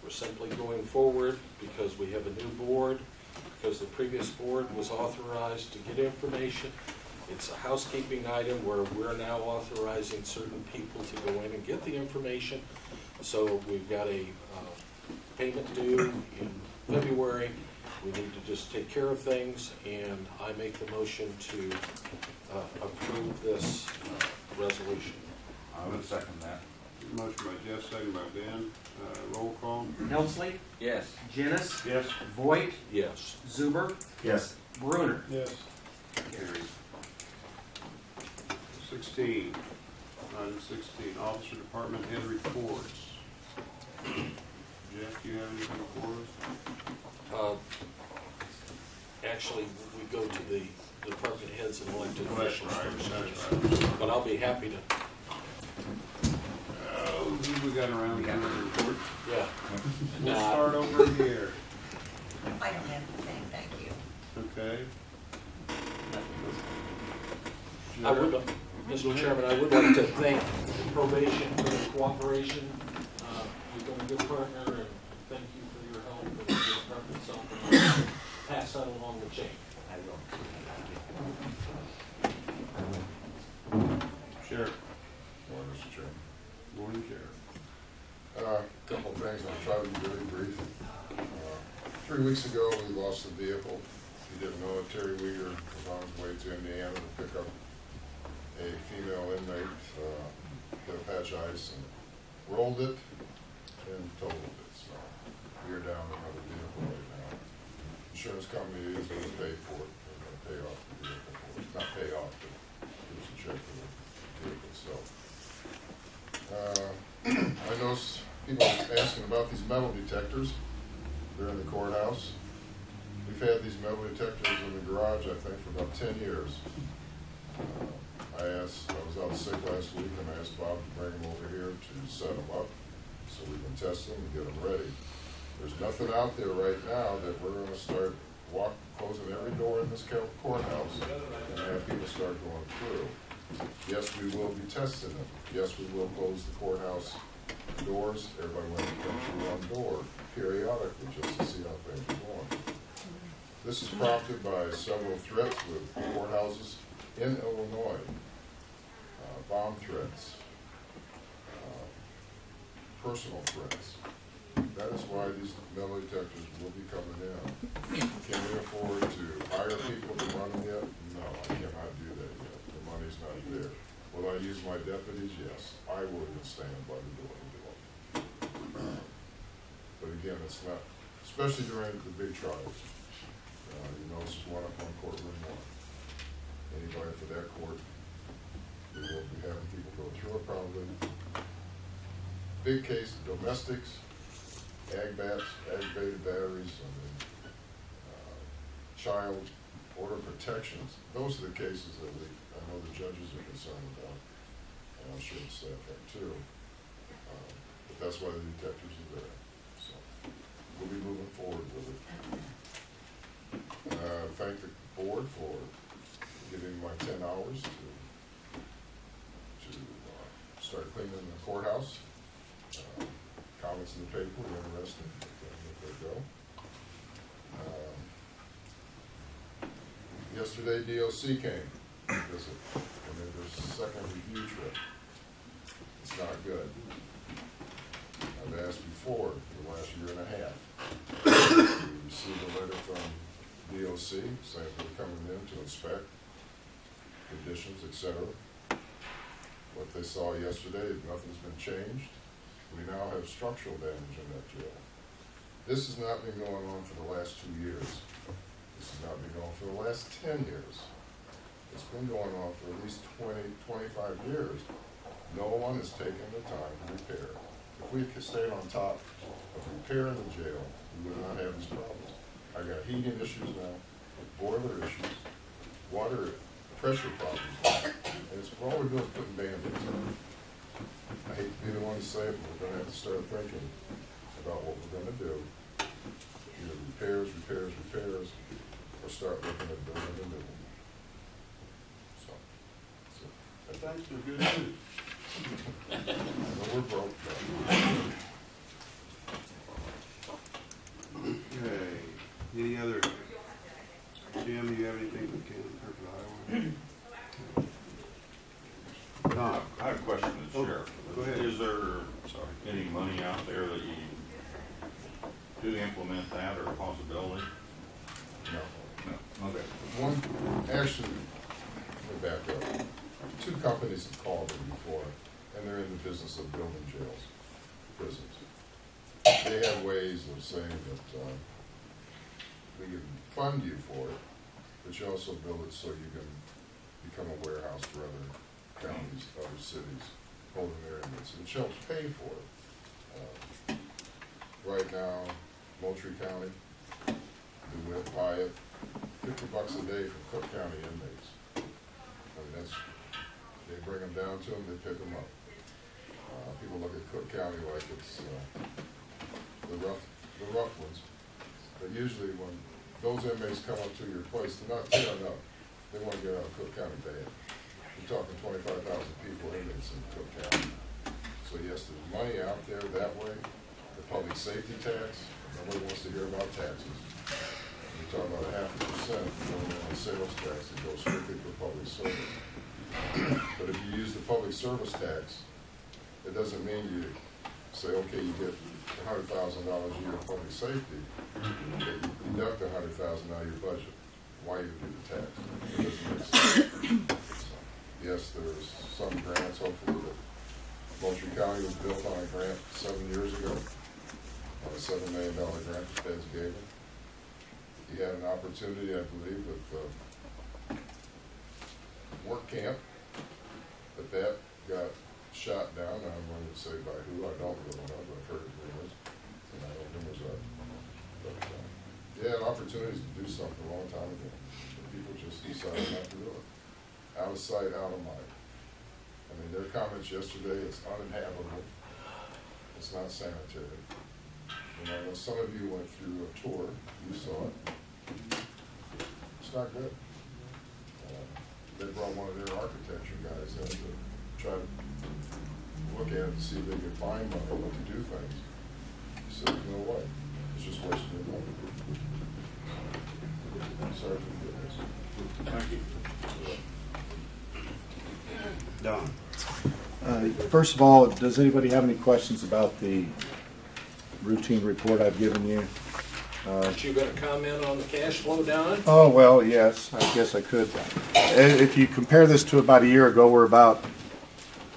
We're simply going forward because we have a new board, because the previous board was authorized to get information. It's a housekeeping item where we're now authorizing certain people to go in and get the information. So we've got a payment due in February. We need to just take care of things, and I make the motion to approve this resolution. I would second that. Motion by Jeff, second by Ben. Roll call. Helmsley. Yes. Janice. Yes. Voigt. Yes. Zuber. Yes. Brunner. Yes. Carried. 16, item 16, officer department head reports. Jeff, do you have anything for us? Actually, we go to the department heads and elected Oh, that's officials right, first. that's right. But I'll be happy to, We got around to the report. yeah. We'll start over here. I don't have anything, thank you. Okay. I would, Mr. Chairman, I would like to thank probation for their cooperation. You've been a good partner, and thank you for your help and your department itself. Pass that along the chain. I will. Sheriff. Morning, Mr. Chairman. Morning, Sheriff. Couple of things, I'll try to be very brief. 3 weeks ago, we lost a vehicle. If you didn't know it, Terry Weger was on his way to Indiana to pick up a female inmate, hit a patch ice and rolled it and totaled it. So we are down another vehicle right now. Insurance company is going to pay for it. They're going to pay off the vehicle for it. Not pay off, but give us a check for the vehicle itself. I noticed people asking about these metal detectors. They're in the courthouse. We've had these metal detectors in the garage, I think, for about 10 years. I was out sick last week, and I asked Bob to bring them over here to set them up so we can test them and get them ready. There's nothing out there right now that we're going to start closing every door in this courthouse and have people start going through. Yes, we will be testing them. Yes, we will close the courthouse doors. Everybody will come through one door periodically just to see how things are going. This is prompted by several threats with courthouses in Illinois, bomb threats, personal threats. That is why these metal detectors will be coming in. Can we afford to hire people to run them yet? No, I cannot do that yet. The money's not there. Will I use my deputies? Yes, I would stand by the door and do it. But again, it's not, especially during the big trials. You know, this is one up on courtroom 1. Anybody for that court, we will be having people go through it probably. Big case, domestics, aggravated batteries, and then child order protections. Those are the cases that I know the judges are concerned about, and I'm sure the staff are too. But that's why the detectives are there. So we'll be moving forward with it. Thank the board for giving my 10 hours to start cleaning the courthouse. Comments in the paper were interesting, let that go. Yesterday, DOC came to visit, and they did their second review trip. It's not good. I've asked before, for the last year and a half. We received a letter from DOC saying they're coming in to inspect conditions, etc. What they saw yesterday, nothing's been changed. We now have structural damage in that jail. This has not been going on for the last 2 years. This has not been going on for the last 10 years. It's been going on for at least 20, 25 years. No one has taken the time to repair. If we had stayed on top of repairing the jail, we would not have these problems. I got heating issues now, boiler issues, water pressure problems, and it's all we're doing is putting Band-Aids on. I hate to be the one to say it, but we're gonna have to start thinking about what we're gonna do. Either repairs, or start looking at building a new one. So, that's it. Thanks for good news. I know we're broke, but. Okay, any other, Jim, do you have anything from Canton or Iowa? Tom? I have a question to the sheriff. Go ahead. Is there any money out there that you do implement that or a possibility? No. No. Okay. One, actually, let me back up. 2 companies have called me before, and they're in the business of building jails, prisons. They have ways of saying that we can fund you for it, but you also build it so you can become a warehouse for other counties, other cities, holding their inmates, and helps pay for it. Right now, Moultrie County, DeWitt, Pyatt, $50 a day for Cook County inmates. I mean, that's, they bring them down to them, they pick them up. People look at Cook County like it's the rough ones, but usually when those inmates come up to your place, they're not tearing up. They want to get out of Cook County bad. We're talking 25,000 people inmates in Cook County. So yes, there's money out there that way. The public safety tax, nobody wants to hear about taxes. We're talking about 0.5% on sales tax that goes strictly for public service. But if you use the public service tax, it doesn't mean you say, okay, you get $100,000 a year in public safety, you deduct $100,000 out of your budget. Why you do the tax? It doesn't make sense. So, yes, there's some grants, hopefully, that Moultrie County was built on a grant 7 years ago, on a $7 million grant the feds gave them. He had an opportunity, I believe, with work camp, but that got shot down. I'm going to say by who, I don't really know, but I've heard rumors, and I know rumors are. But yeah, opportunities to do something a long time ago. But people just decided not to do it. Out of sight, out of mind. I mean, their comments yesterday, it's uninhabitable. It's not sanitary. You know, some of you went through a tour, you saw it. It's not good. They brought one of their architecture guys in to try to look at it and see if they could find money to do things. He said, no way, it's just wasting your money. Sorry for the goodness. Thank you. Don? First of all, does anybody have any questions about the routine report I've given you? But you got a comment on the cash flow, Don? Oh, well, yes, I guess I could. If you compare this to about a year ago, we're about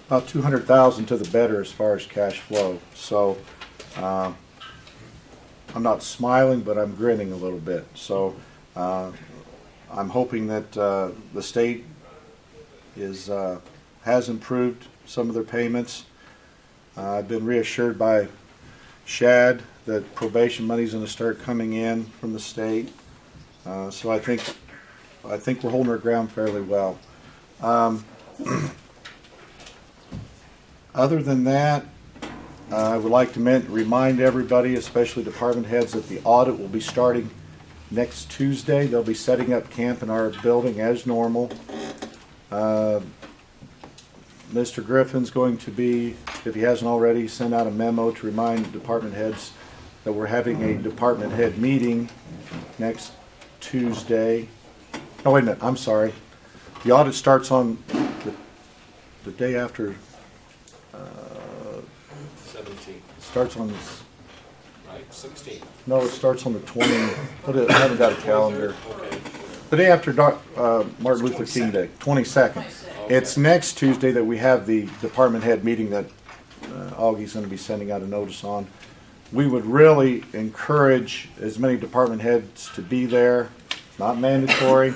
200,000 to the better as far as cash flow. So I'm not smiling, but I'm grinning a little bit. So I'm hoping that the state has improved some of their payments. I've been reassured by Shad that probation money is going to start coming in from the state. So I think we're holding our ground fairly well. Other than that, I would like to remind everybody, especially department heads, that the audit will be starting next Tuesday. They'll be setting up camp in our building as normal. Mr. Griffin's going to be, if he hasn't already, send out a memo to remind department heads that we're having a department head meeting next Tuesday. Oh, wait a minute, I'm sorry. The audit starts on the day after, 17, starts on, right? 16. no, it starts on the 20, I haven't got a calendar. Okay. The day after Martin Luther King Day, 22nd. It's next Tuesday that we have the department head meeting that Augie's going to be sending out a notice on. We would really encourage as many department heads to be there, not mandatory,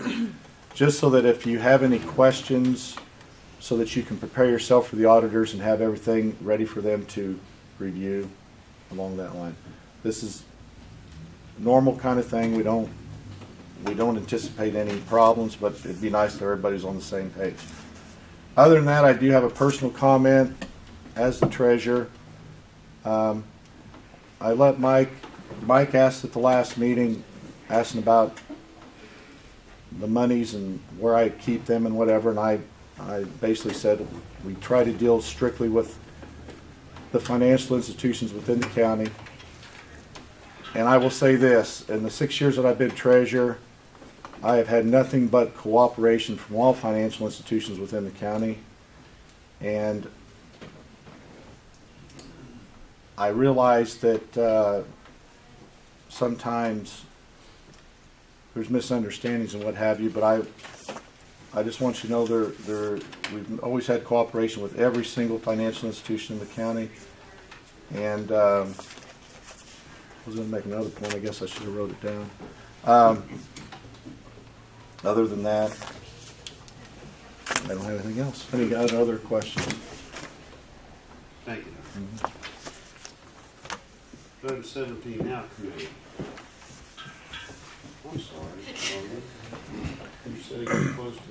just so that if you have any questions, so that you can prepare yourself for the auditors and have everything ready for them to review along that line. This is normal kind of thing. We don't anticipate any problems, but it'd be nice if everybody's on the same page. Other than that, I do have a personal comment as the treasurer. I let Mike asked at the last meeting, asking about the monies and where I keep them and whatever, and I basically said we try to deal strictly with the financial institutions within the county. And I will say this, in the 6 years that I've been treasurer, I have had nothing but cooperation from all financial institutions within the county. And I realize that sometimes there's misunderstandings and what have you, but I just want you to know we've always had cooperation with every single financial institution in the county. And I was going to make another point. I guess I should have wrote it down. Other than that, I don't have anything else. Any other questions? Thank you. Item 17 now, committee. I'm sorry. You said you were close to it.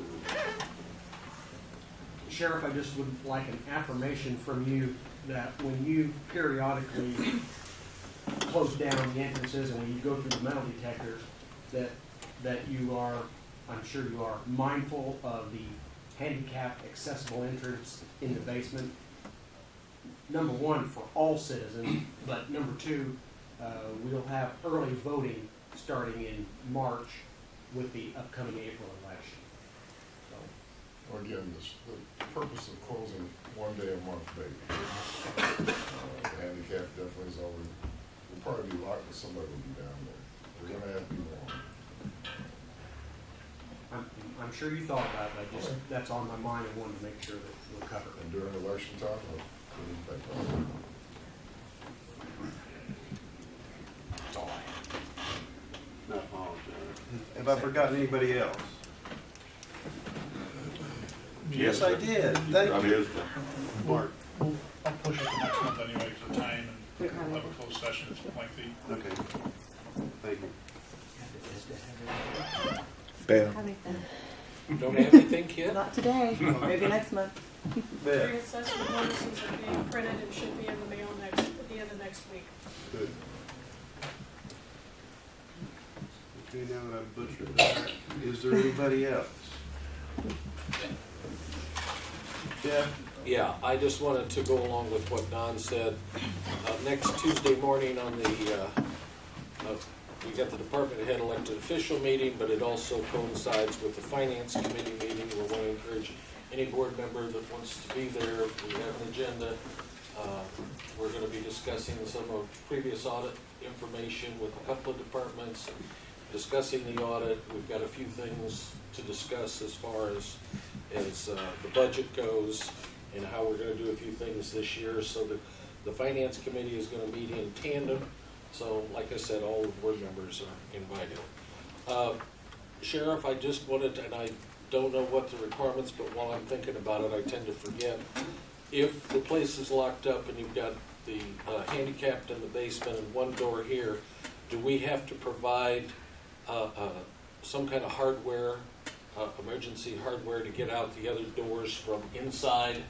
Sheriff, I just would like an affirmation from you that when you periodically close down the entrances and when you go through the metal detectors, that you are, I'm sure you are, mindful of the handicapped accessible entrance in the basement. Number one, for all citizens, but number two, we'll have early voting starting in March with the upcoming April election. Well, again, the purpose of closing one day a month, baby. The handicap definitely is always, we'll probably be locked, but somebody will be down there. We're gonna have to be warm. I'm sure you thought about it, that's on my mind and wanted to make sure that we're covered. And during election time, I couldn't think of it. That's all I have. I apologize. Have I forgotten anybody else? Yes, I did. Thank you. Mark. I'll push it to next month anyway for time, and we'll have a closed session, it's lengthy. Okay. Thank you. Bam. You don't have anything, kid? Not today, maybe next month. Reassessment notices are being printed and should be in the mail at the end of next week. Good. Okay, now that I've butchered that, is there anybody else? Jeff? Yeah, I just wanted to go along with what Don said. Next Tuesday morning on the, we got the department head elected official meeting, but it also coincides with the finance committee meeting. We want to encourage any board member that wants to be there. We have an agenda. We're going to be discussing some of previous audit information with a couple of departments, discussing the audit. We've got a few things to discuss as far as the budget goes and how we're going to do a few things this year. So the finance committee is going to meet in tandem. So like I said, all the board members are invited. Sheriff, I just wanted to, and I don't know what the requirements, but while I'm thinking about it, I tend to forget. If the place is locked up and you've got the handicapped in the basement and one door here, do we have to provide some kind of hardware, emergency hardware to get out the other doors from inside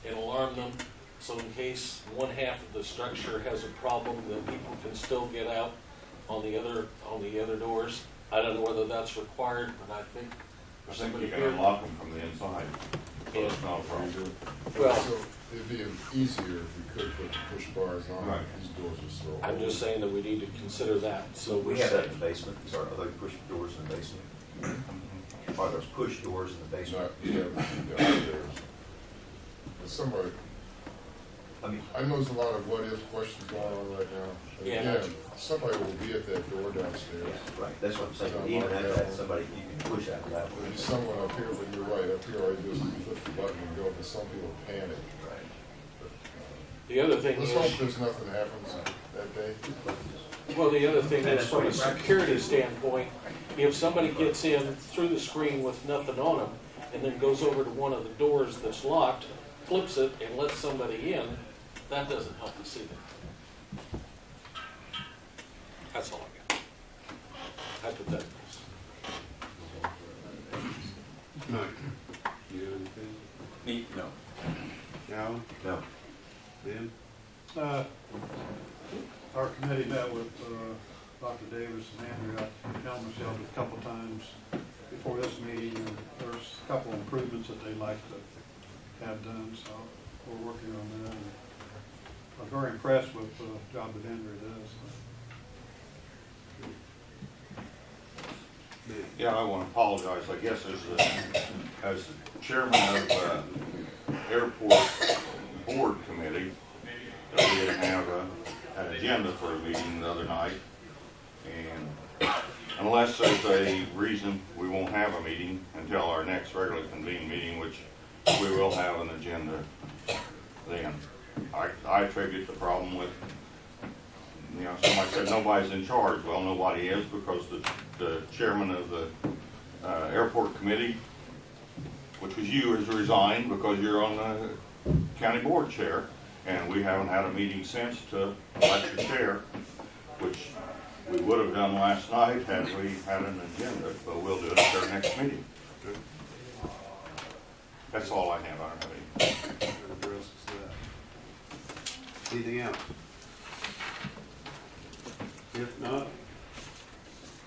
and alarm them? So in case one half of the structure has a problem, then people can still get out on the other doors. I don't know whether that's required, but I think you can unlock them from the inside. So it's not a problem. Well, So it'd be easier if we could put the push bars on. Right. These doors are so. I'm just saying that we need to consider that, so We we're have that saying. in the basement, are those push doors in the basement? Are those push doors in the basement? Not, yeah, downstairs. But somebody, I mean, I know there's a lot of what if questions going on right now. And Yeah. again, somebody will be at that door downstairs. right, that's what I'm saying, even at that, somebody, you can push out that There'll way. be someone up here, but you're right, up here, I just flip the button and go, but some people panic. Right. But, The other thing let's is, hope there's nothing happens that day. well, the other thing is from a security standpoint, if somebody gets in through the screen with nothing on them and then goes over to one of the doors that's locked, flips it and lets somebody in, that doesn't help us either. That's all I got. Hypotheticals. Mike, you have anything? No. Alan? No. Ben? Our committee met with Dr. Davis and Andrew. I found myself a couple times before this meeting, and there's a couple improvements that they'd like to have done, so we're working on that. And I'm very impressed with the job that Andrew does. Yeah, I want to apologize, I guess, as the chairman of Airport Board Committee, that we didn't have an agenda for a meeting the other night. And unless there's a reason, we won't have a meeting until our next regularly convened meeting, which we will have an agenda then. I attribute the problem with, somebody said nobody's in charge. Well, nobody is, because the chairman of the airport committee, which was you, has resigned because you're on the county board chair, and we haven't had a meeting since to elect your chair, which we would have done last night had we had an agenda, but we'll do it at our next meeting. That's all I have. I don't have anything. That addresses that. Anything else? If not,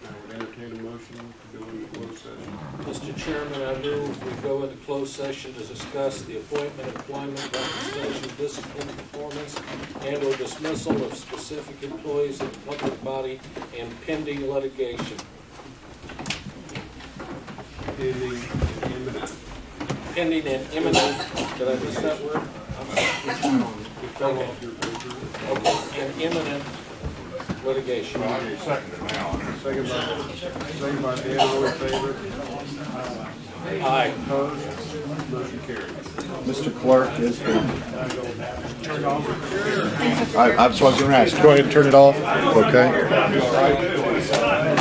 I would entertain a motion to go into closed session. Mr. Chairman, I move we go into closed session to discuss the appointment, employment, compensation, discipline, performance, and or dismissal of specific employees of the public body and pending litigation. Pending imminent. Pending and imminent, did I miss that word? It fell off your paper. Okay, and imminent litigation. Well, I second it now. Second by Dan, all in favor? Aye. Opposed? Motion carried. Mr. Clerk, is the, Turn off. that's what I was going to ask. Go ahead and turn it off. Okay. All right.